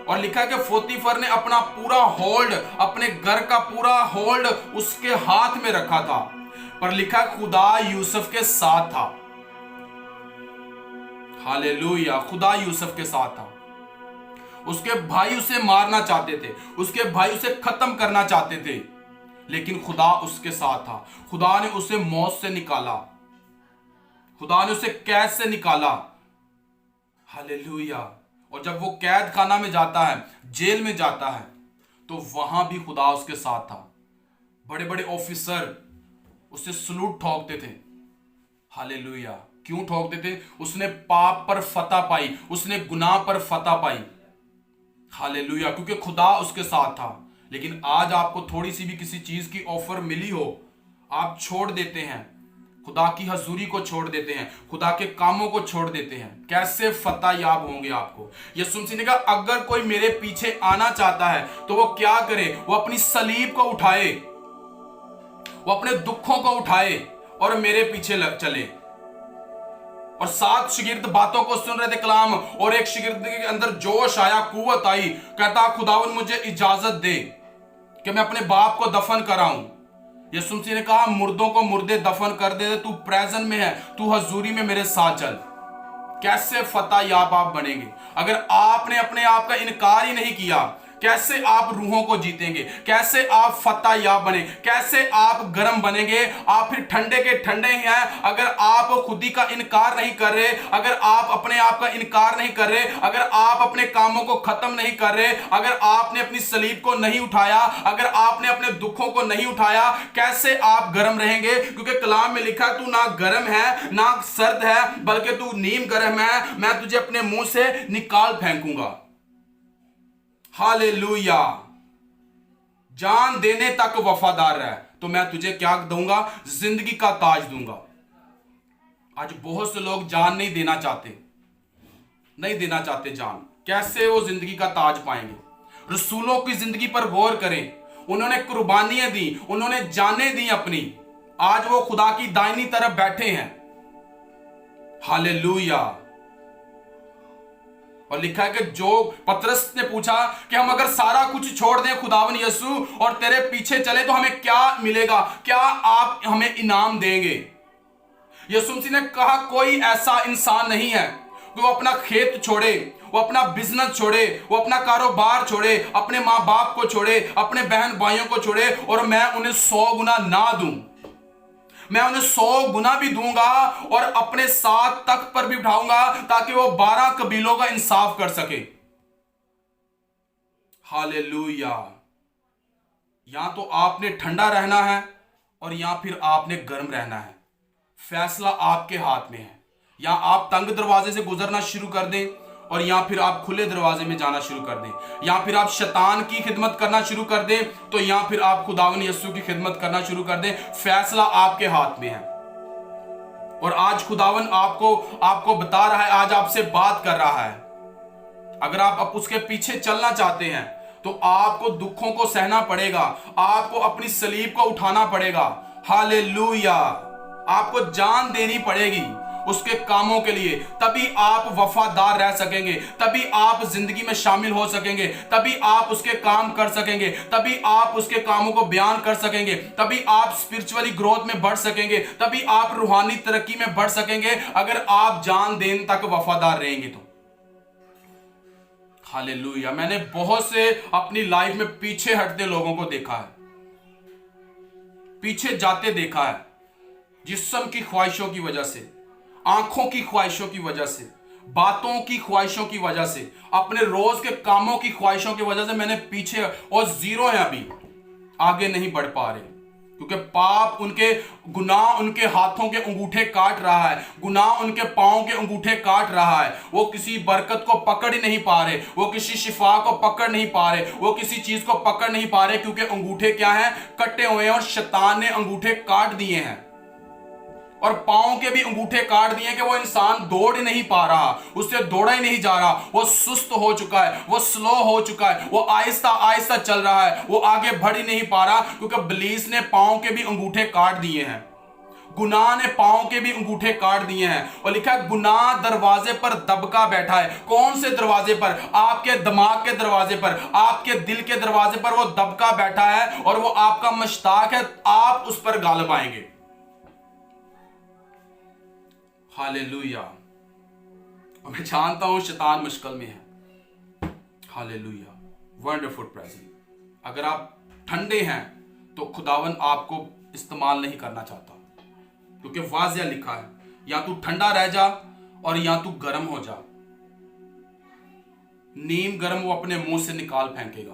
और लिखा कि पोतीफर ने अपना पूरा होल्ड, अपने घर का पूरा होल्ड उसके हाथ में रखा था, पर लिखा खुदा यूसुफ के साथ था। हालेलुया। खुदा यूसुफ के साथ था। उसके भाई उसे मारना चाहते थे, उसके भाई उसे खत्म करना चाहते थे, लेकिन खुदा उसके साथ था। खुदा ने उसे मौत से निकाला, खुदा ने उसे कैद से निकाला। हालेलुया। और जब वो कैद खाना में जाता है, जेल में जाता है, तो वहां भी खुदा उसके साथ था। बड़े बड़े ऑफिसर उसे सलूट ठोकते थे। हालेलुया। क्यों ठोकते थे? उसने पाप पर फतह पाई, उसने गुनाह पर फतह पाई। हालेलुया। क्योंकि खुदा उसके साथ था। लेकिन आज आपको थोड़ी सी भी किसी चीज की ऑफर मिली हो, आप छोड़ देते हैं, खुदा की हजूरी को छोड़ देते हैं, खुदा के कामों को छोड़ देते हैं, कैसे फतह याब होंगे आपको। यीशु मसीह ने कहा अगर कोई मेरे पीछे आना चाहता है तो वो क्या करे, वो अपनी सलीब को उठाए, वो अपने दुखों को उठाए और मेरे पीछे लग चले। और 7 शागिर्द बातों को सुन रहे थे कलाम, और एक शागिर्द के अंदर जोश आया, कुव्वत आई, कहता खुदावन मुझे इजाजत दे कि मैं अपने बाप को दफन कराऊं। यीशु मसीह ने कहा मुर्दों को मुर्दे दफन कर दे, तू प्रेजेंट में है, तू हजूरी में मेरे साथ चल। कैसे फतह याब आप बनेंगे अगर आपने अपने आप का इनकार ही नहीं किया। कैसे आप रूहों को जीतेंगे, कैसे आप फतह याब बने, कैसे आप गर्म बनेंगे। आप फिर ठंडे के ठंडे ही हैं अगर आप खुदी का इनकार नहीं कर रहे, अगर आप अपने आप का इनकार नहीं कर रहे, अगर आप अपने कामों को खत्म नहीं कर रहे, अगर आपने अपनी सलीब को नहीं उठाया, अगर आपने अपने दुखों को नहीं उठाया, कैसे आप गर्म रहेंगे। क्योंकि कलाम में लिखा तू ना गर्म है ना सर्द है, बल्कि तू नीम गर्म है, मैं तुझे अपने मुंह से निकाल फेंकूंगा। हालेलुया। जान देने तक वफादार रह तो मैं तुझे क्या दूंगा, जिंदगी का ताज दूंगा। आज बहुत से लोग जान नहीं देना चाहते, नहीं देना चाहते जान। कैसे वो जिंदगी का ताज पाएंगे। रसूलों की जिंदगी पर गौर करें, उन्होंने कुर्बानियां दी, उन्होंने जानें दी अपनी, आज वो खुदा की दाहिनी तरफ बैठे हैं। हालेलुया। और लिखा है कि जो पतरस ने पूछा कि हम अगर सारा कुछ छोड़ दें खुदावन यीशु और तेरे पीछे चले तो हमें क्या मिलेगा, क्या आप हमें इनाम देंगे। यीशु मसीह ने कहा कोई ऐसा इंसान नहीं है कि वो अपना खेत छोड़े, वो अपना बिजनेस छोड़े, वो अपना कारोबार छोड़े, अपने माँ बाप को छोड़े, अपने बहन भाइयों को छोड़े और मैं उन्हें 100 गुना ना दूं। मैं उन्हें 100 गुना भी दूंगा और अपने साथ तख्त पर भी बिठाऊंगा ताकि वो 12 कबीलों का इंसाफ कर सके। हालेलुया। यहां तो आपने ठंडा रहना है और यहां फिर आपने गर्म रहना है। फैसला आपके हाथ में है। यहां आप तंग दरवाजे से गुजरना शुरू कर दें और या फिर आप खुले दरवाजे में जाना शुरू कर दें, या फिर आप शैतान की खिदमत करना शुरू कर दें, तो या फिर आप खुदावन यीशु की खिदमत करना शुरू कर दें। फैसला आपके हाथ में है। और आज खुदावन आपको बता रहा है, आज आपसे बात कर रहा है। अगर आप उसके पीछे चलना चाहते हैं तो आपको दुखों को सहना पड़ेगा, आपको अपनी सलीब को उठाना पड़ेगा। हालेलुया। आपको जान देनी पड़ेगी उसके कामों के लिए, तभी आप वफादार रह सकेंगे, तभी आप जिंदगी में शामिल हो सकेंगे, तभी आप उसके काम कर सकेंगे, तभी आप उसके कामों को बयान कर सकेंगे, तभी आप स्पिरिचुअली ग्रोथ में बढ़ सकेंगे, तभी आप रूहानी तरक्की में बढ़ सकेंगे अगर आप जान देने तक वफादार रहेंगे तो। हालेलुया। मैंने बहुत से अपनी लाइफ में पीछे हटते लोगों को देखा है, पीछे जाते देखा है, जिस्म की ख्वाहिशों की वजह से, आंखों की ख्वाहिशों की वजह से, बातों की ख्वाहिशों की वजह से, अपने रोज के कामों की ख्वाहिशों की वजह से मैंने पीछे और जीरो है, अभी आगे नहीं बढ़ पा रहे, क्योंकि पाप उनके गुनाह उनके हाथों के अंगूठे काट रहा है, गुनाह उनके पांव के अंगूठे काट रहा है। वो किसी बरकत को पकड़ ही नहीं पा रहे, वो किसी शिफा को पकड़ नहीं पा रहे, वो किसी चीज को पकड़ नहीं पा रहे, क्योंकि अंगूठे क्या हैं, कटे हुए हैं और शैतान ने अंगूठे काट दिए हैं और पांव के भी अंगूठे काट दिए कि वो इंसान दौड़ ही नहीं पा रहा, उससे दौड़ा ही नहीं जा रहा, वो सुस्त हो चुका है, वो स्लो हो चुका है, वो आहिस्ता आहिस्ता चल रहा है, वो आगे बढ़ ही नहीं पा रहा, क्योंकि इब्लीस ने पांव के भी अंगूठे काट दिए हैं, गुनाह ने पांव के भी अंगूठे काट दिए हैं। और लिखा है गुनाह दरवाजे पर दबका बैठा है। कौन से दरवाजे पर? आपके दिमाग के दरवाजे पर, आपके दिल के दरवाजे पर वो दबका बैठा है और वो आपका मुश्ताक है, आप उस पर गालिब आएंगे। हालेलुया। मैं जानता हूं शैतान मुश्किल में है। हालेलुया। Wonderful present. अगर आप ठंडे हैं तो खुदावन आपको इस्तेमाल नहीं करना चाहता, क्योंकि वाज़िया लिखा है, या तू ठंडा रह जा और या तू गर्म हो जा। नीम गर्म वो अपने मुंह से निकाल फेंकेगा।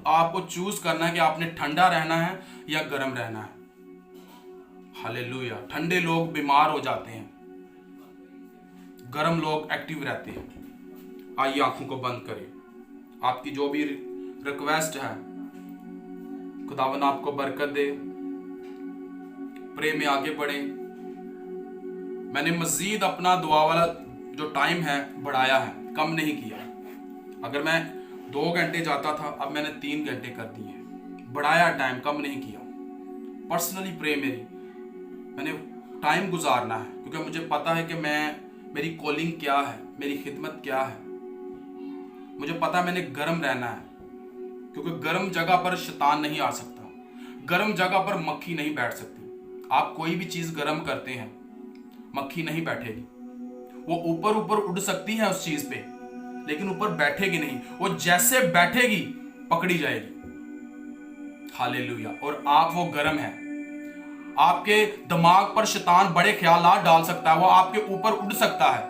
आपको चूज करना है कि आपने ठंडा रहना है या गर्म रहना है। हालेलुया। ठंडे लोग बीमार हो जाते हैं, गर्म लोग एक्टिव रहते हैं। आइए आंखों को बंद करें। आपकी जो भी रिक्वेस्ट है खुदावन आपको बरकत दे, प्रे में आगे बढ़ें। मैंने मजीद अपना दुआ वाला जो टाइम है बढ़ाया है, कम नहीं किया। अगर मैं 2 घंटे जाता था, अब मैंने 3 घंटे कर दिए हैं। बढ़ाया टाइम, कम नहीं किया। पर्सनली प्रे मैंने टाइम गुजारना है, क्योंकि मुझे पता है कि मेरी कॉलिंग क्या है, मेरी खिदमत क्या है। मुझे पता है मैंने गर्म रहना है, क्योंकि गर्म जगह पर शैतान नहीं आ सकता, गर्म जगह पर मक्खी नहीं बैठ सकती। आप कोई भी चीज गर्म करते हैं, मक्खी नहीं बैठेगी। वो ऊपर ऊपर उड़ सकती है उस चीज पे, लेकिन ऊपर बैठेगी नहीं। वो जैसे बैठेगी पकड़ी जाएगी। हालेलुया। और आप वो गर्म है। आपके दिमाग पर शैतान बड़े ख्यालात डाल सकता है, वो आपके ऊपर उड़ सकता है,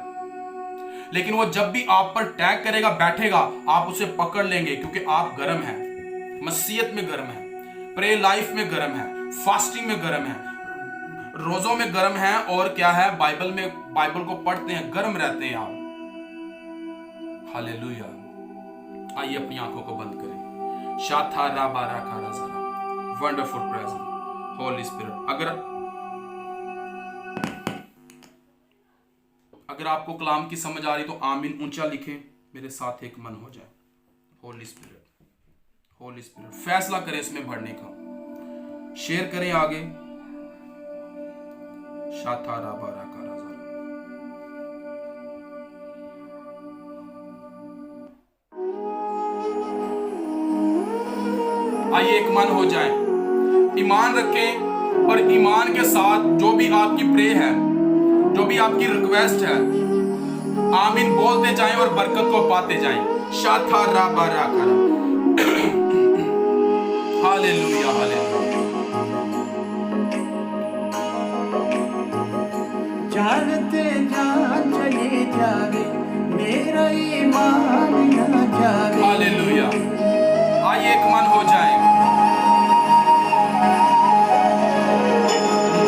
लेकिन वो जब भी आप पर अटैक करेगा, बैठेगा, आप उसे पकड़ लेंगे, क्योंकि आप गर्म हैं। मसीहत में गर्म है, प्रे लाइफ में गर्म है, फास्टिंग में गर्म है, रोजों में गर्म है, और क्या है, बाइबल को पढ़ते हैं, गर्म रहते हैं आप। हालेलुया। आइए अपनी आंखों को बंद करें। शाथा राबा राखा राजा, वंडरफुल प्रेजेंस होली स्पिरिट। अगर आपको कलाम की समझ आ रही तो आमीन ऊंचा लिखें, मेरे साथ एक मन हो जाए। होली स्पिरिट फैसला करें इसमें बढ़ने का, शेयर करें आगे। शाथा राबा राका राजा। आइए एक मन हो जाए, ईमान रखें, और ईमान के साथ जो भी आपकी प्रे है, जो भी आपकी रिक्वेस्ट है, आमीन बोलते जाएं और बरकत को पाते जाएं। शाथा राबा राका। Hallelujah hallelujah. जानते जान चले जावे, मेरा ईमान न जावे। हालेलुया। आइए एक मन हो जाए।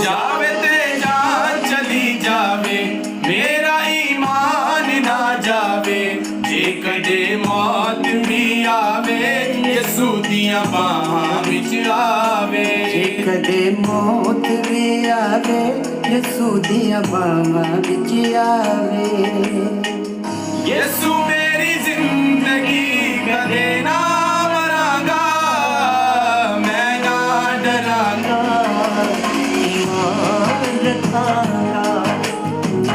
जावे ते जान चली जावे, मेरा ईमान ना जावे। जे कदे मौत भी आवे, यसू दियां बाहां विच आवे। जे कदे मौत भी आवे, यसू दियां बाहां विच आवे। यसू मेरी जिंदगी कदे ना मरांगा, मैं ना डरांगा, ईमान रखांगा,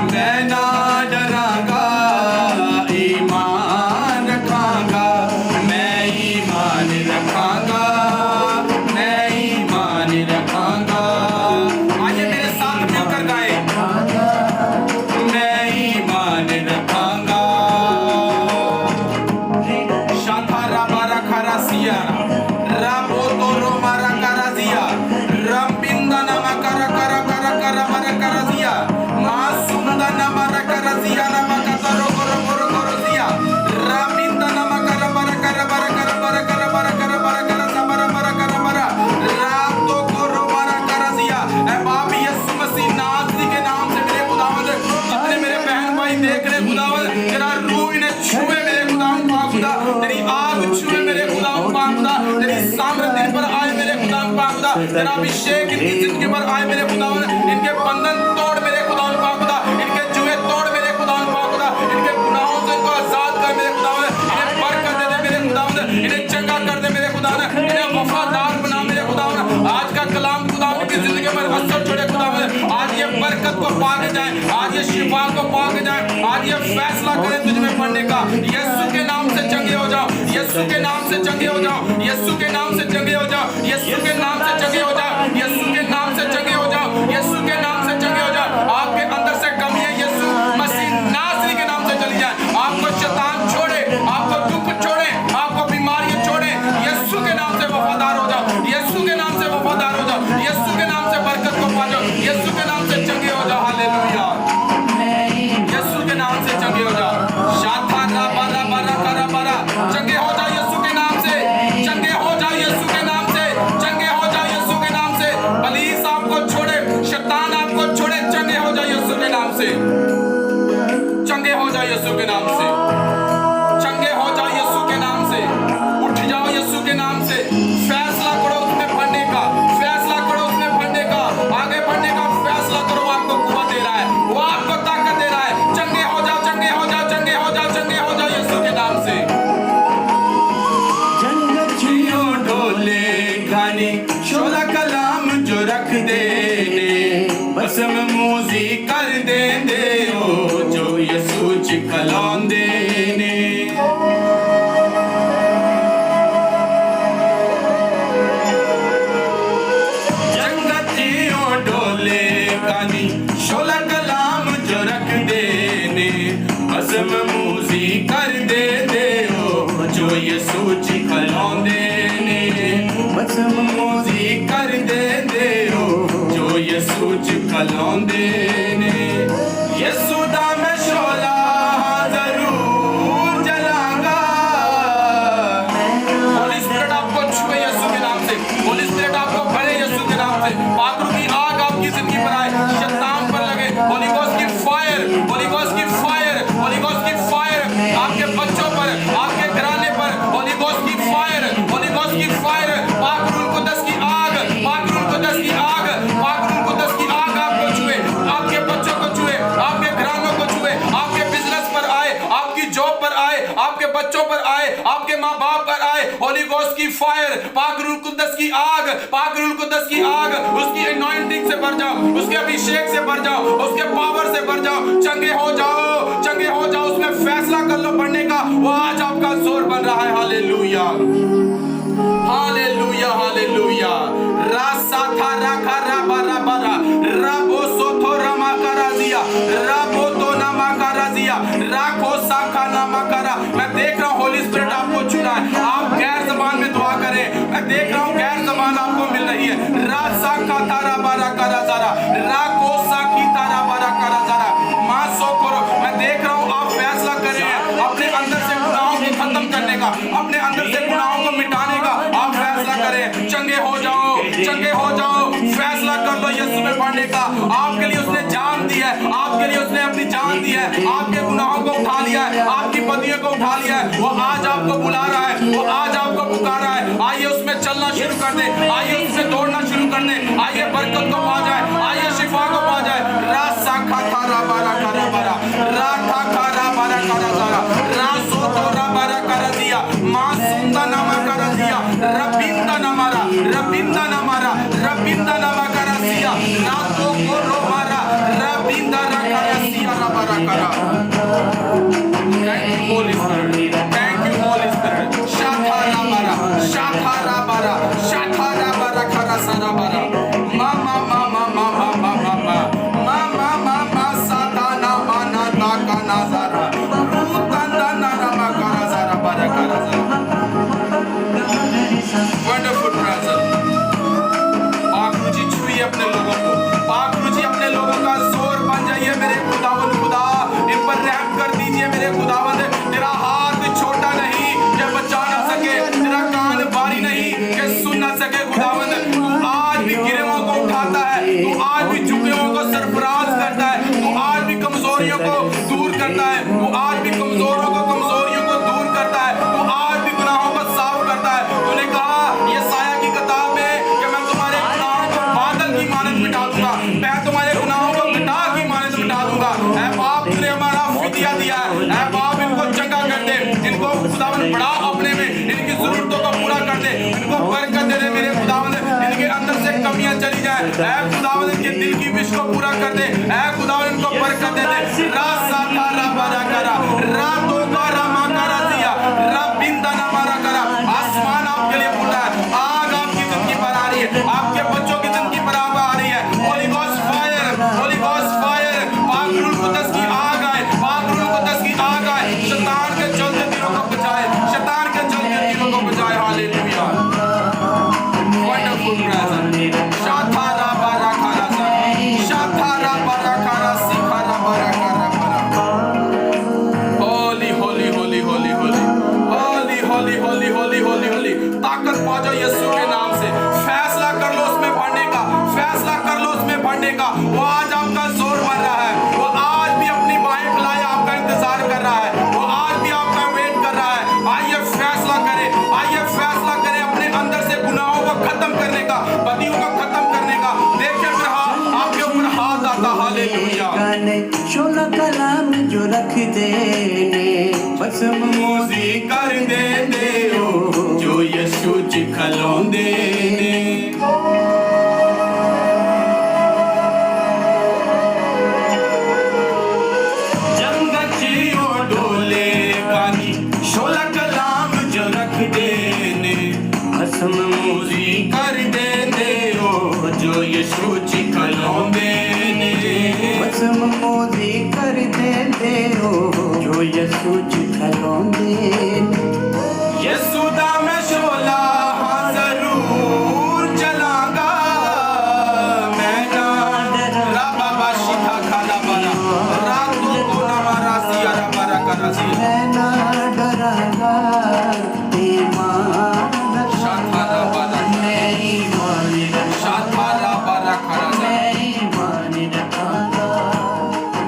मैं ना डरांगा, ईमान रखांगा, मैं ईमान रखांगा, मैं ईमान रखांगा। आइए मेरे साथ मिलकर गाएं। मैं ईमान रखांगा। शाथा राबा रखा रसिया, राबो तो रोमा रखा रसिया, रंबिंदा नमा करा करा करा करा मरा करा दिया, मासुंदा नमा रखा रसिया नमा करा रो करो करो करो दिया, रंबिंदा नमा करा मरा करा मरा करा मरा करा मरा करा मरा करा मरा मरा करा मरा, रातो को रो मरा करा दिया। ऐ बाप यीशु मसीह नासरी के नाम से मेरे खुदावंद, जितने मेरे बहन भाई देख रहे खुदावंद, तेरा रूह इन्हें छुए मेरे खुदावंद पाक खुदा, तेरी आग छुए मेरे खुदावंद पाक खुदा, तेरी सामर्थ इन पर आए मेरे खुदावंद पाक खुदा, तेरा अभिषेक इनकी जिंदगी पर आए मेरे खुदावंद, इनके बंधन तोड़ मेरे खुदावंद पाक खुदा, इनके जुए तोड़ मेरे खुदावंद पाक खुदा, इनके गुनाहों से इनको आजाद कर मेरे खुदावंद, इन्हें बरकत दे दे मेरे खुदावंद, इन्हें चंगा कर दे मेरे खुदावंद, इन्हें वफादार बना मेरे खुदावंद। आज का कलाम खुदावंद की जिंदगी पर असर छोड़े खुदावंद, आज ये बरकत को पाके जाए, आज ये शिफा को पाके जाए, आज ये फैसला करें तुझ में पढ़ने का। यीशु के नाम से चंगे हो जाओ, यीशु के नाम से चंगे हो जाओ, यीशु के नाम से चंगे हो जाओ, यीशु के नाम से चंगे हो जाओ, यीशु के नाम से चंगे हो जाओ, यीशु के नाम से चंगे हो जाओ। आपके अंदर से कमी है, यीशु मसीह नासरी के नाम से चली जाए। आपको शैतान छोड़े, आपको दुख छोड़े, आपको बीमारियां छोड़े, यीशु के नाम से वफादार हो जाओ, यीशु के नाम से वफादार हो जाओ, यीशु के नाम से बरकत को पा जाओ, यीशु के नाम से चंगे हो जाओ। हालेलुया। यीशु के नाम से चंगे हो जाओ। शाथा राबा राबा राका राबा रा, चंगे हो जाओ यीशु के नाम से, चंगे हो जाओ यीशु के नाम से, चंगे हो जाओ यीशु के नाम से। पुलिस आपको छोड़े, शैतान आपको छोड़े, चंगे हो जाओ यीशु के नाम से, चंगे हो जाओ यीशु के नाम से, चंगे हो जाओ यीशु के नाम से। उठ जाओ यीशु के नाम से, फैसला करो उसमें पढ़ने का, फैसला करो उसमें पढ़ने का, आगे बढ़ने ने भस्म मूसी कर दे ओ जो यसू च खलोंदे ने भस्म मूसी कर दे ओ जो यसू च खलोंदे ने यसू दा मैं शोला जरूर जलांगा। होली स्पिरिट आपको छुए यीशु के नाम से, होली स्पिरिट आपको भरे यीशु के नाम से, पाकरू की आग आपकी जिंदगी पर आए, शैतान पर लगे, होली गोस्ट की फायर, होली गोस्ट की फायर, होली गोस्ट की फायर आपके बच्चों पर, आपके घराने पर, होली गोस्ट की फायर, होली गोस्ट की फायर, पाकरू कुदस की आग, पाकरू कुदस की आग, पाकरू कुदस की आग आपको छुए, आपके बच्चों को छुए, आपके घरानों को छुए, आपके बिजनेस पर आए, आपकी जॉब पर आए, आपके बच्चों पर आए, आपके माँ बाप पर आए, होली गोस्ट की फायर, पाक रूह कुद्दस की आग, पाक रूह कुद्दस की आग, उसकी अनॉइंटिंग से भर जाओ, उसके अभिषेक से भर जाओ, उसके पावर से भर जाओ, चंगे हो जाओ, चंगे हो जाओ, उसमें फैसला कर लो बढ़ने का, वो आज आपका जोर बन रहा है। Hallelujah, hallelujah, hallelujah. रासा था राखा राबा राबा रा राबो सोथो रमा कराजिया राबो तो नमा कराजिया राखो साखा नामा करा। मैं देख रहा हूँ होली स्पिरिट आपको छुना है, आप गैर जबान में दुआ करें, मैं देख रहा हूँ गैर जबान आपको मिल रही है। रासा का तारा बारा करा जरा राखो साखी तारा बारा करा जरा माँ सो करो। मैं देख रहा हूँ आप फैसला करें अपने अंदर से गुनाहों को खत्म करने का, अपने अंदर से गुनाहों को मिटाने का, आप फैसला करें, चंगे हो जाओ, चंगे हो जाओ, फैसला कर लो यीशु में पढ़ने का। आपके लिए उसने जान दी है, आपके लिए उसने अपनी जान दी है, आपके गुनाहों को उठा लिया है, आपकी बदियों को उठा लिया है, वो आज आपको बुला रहा है, वो आज आपको पुकार रहा है। आइए उसमें चलना शुरू कर दे, आइए उससे दौड़ना शुरू कर दे, आइए बरकत को पा जाए, आइए शिफा को पा जाए। रासा खा थारा बारा करा बारा राखा खारा बारा करा जारा रासो तोरा बारा करा दिया मासूंदा नामा करा दिया रबिंदा नमारा रबिंदा नमारा रबिंदा नमा करा दिया रातो को रो मारा रबिंदा रखा सिया बारा करा। Thank you Holy Spirit, thank you Holy Spirit। शाखारा बारा शाखारा बारा शाखारा बारा करा सारा बारा मामा मामा मामा मामा मामा मामा साता नामा नाता का नाजारा रूतंदा नामा करा सारा बारा करा सारा। Wonderful presence। पाकरू जी छुइए अपने लोगों को, पाकरू जी अपने लोगों का जोर बन जाइए मेरे खुदावंद खुदा, इन पर रहम कर दीजिए मेरे खुदावंद। तेरा हाथ छोटा नहीं कि बचा ना सके, तेरा कान भारी नहीं कि सुन ना सके खुदावंद। तू आज भी गिरों को उठाता है, तू आज भी झुकेओं को सरफराज करता है, तू आज भी कमजोरियों को दूर करता है, तू आज भी कमजोरों को कमजोरियों को दूर करता है, तू आज भी गुनाहों को साफ करता है। तूने कहा ये साया की किताब में कि मैं तुम्हारे गुनाहों को बादल की मानद मिटा दूंगा, मैं तुम्हारे गुनाहों को घटा की मानद मिटा दूंगा। ऐ बाप तूने हमारा फिदिया दिया है, ऐ बाप इनको चंगा कर दे, इनको खुदावंद बढ़ा अपने में, इनकी जरूरतों को पूरा कर दे, इनको बरकत दे दे मेरे खुदावंद, इनके अंदर से कमियां चली जाए, ऐ खुदावंद इनके दिल की विश को पूरा कर दे, ऐ खुदावंद इनको बरकत दे दे। रासा थारा बारा करा रातों का रमा करा दिया रबिंदा नमारा करा। आसमान आपके लिए खुला है, आग आपकी जिंदगी पर आ रही है, आपके बच्चों की जिंदगी पर आग आ रही है। Holi ghost fire, Holi ghost fire, पाक रूह कुद्दस की आग आए, पाक रूह कुद्दस की आग आए, शैतान के चलते दिलों को बचाए, शैतान के चलते दिलों को बचाए। Hallelujah, wonderful presence. शाथारा बारा खारा सा शाथारा बारा खारा सिखारा बारा खारा बारा। होली होली होली होली होली होली होली होली होली होली होली। ताकत पा जाओ यीशु के नाम से, फैसला कर लो उसमें बढ़ने का, फैसला कर लो उसमें बढ़ने का। वो आज आपका जोर बन रहा है, वो आज भी अपनी बाहें फैलाए आपका इंतजार कर रहा है, वो आज भी आपका वेट कर रहा है। आइए फैसला करें, आइए फैसला करें अपने अंदर से गुनाहों को खत्म करने का, बदियों को खत्म करने का। देखिए फिर आपके ऊपर हाथ आता। हालेलुया। शोला कलाम जो रख देने भस्म मूसी कर दे ओ जो यीशु च खलोंदे ने। जंगल चियो डोले गानी शोला कलाम जो रख देने भस्म मूसी कर दे ओ जो यीशु च खलोंदे ने। भस्म मोदी कर दे ਉਹ ਜੋ ਯਸੂ ਚ ਖਲੋਂਦੇ ਨੇ यीशु दा मैं शोला हाँ जरूर चलांगा मैं ना रबा बाशिता खाला बना रातों को नमारा सिया रबा करा सिया मैं ना डरांगा ईमान शाथा रबा मैं ईमान रखांगा शाथा रबा करा मैं ईमान रखांगा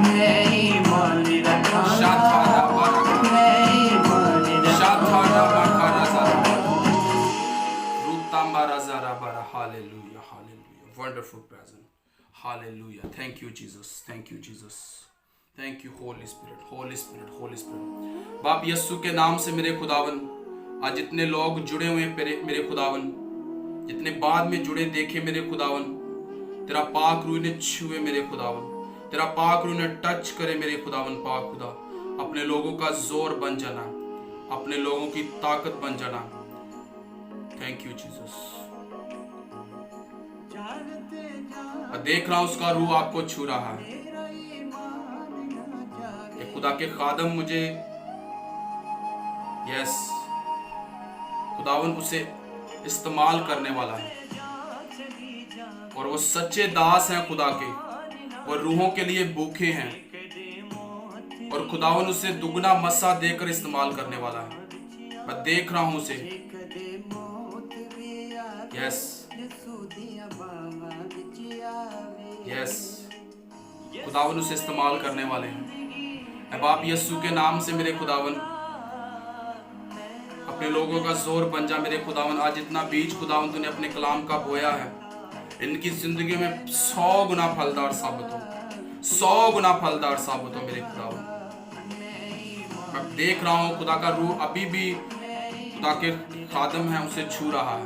मैं ईमान रखांगा शाथा रबा मैं ईमान शाथा रखांगा रबा करा जरा रुतंबरा जरा बरा hallelujah hallelujah wonderful present hallelujah thank you Jesus thank you holy spirit बाप यीशु के नाम से मेरे खुदावन आज जितने लोग जुड़े हुए हैं मेरे खुदावन जितने बाद में जुड़े देखे मेरे खुदावन तेरा पाक रूह ने छुए मेरे खुदावन तेरा पाक रूह ने टच करे मेरे खुदावन पाक खुदा अपने लोगों का जोर बन जाना अपने लोगों की ताकत बन जाना थैंक यू जीसस देख रहा हूं उसका रूह आपको छू रहा है ये खुदा के खादम मुझे यस खुदावन उसे इस्तेमाल करने वाला है और वो सच्चे दास हैं खुदा के और रूहों के लिए भूखे हैं और खुदावन उसे दुगना मस्सा देकर इस्तेमाल करने वाला है मैं देख रहा हूं उसे यस यस खुदावन उसे इस्तेमाल करने वाले हैं अब आप यीशु के नाम से मेरे खुदावन अपने लोगों का जोर बन जा मेरे खुदावन आज इतना बीज खुदावन तूने अपने कलाम का बोया है इनकी जिंदगी में 100 गुना फलदार साबित हो 100 गुना फलदार साबित हो मेरे खुदावन मैं देख रहा हूँ खुदा का रूह अभी भी खुदा के खादम है उसे छू रहा है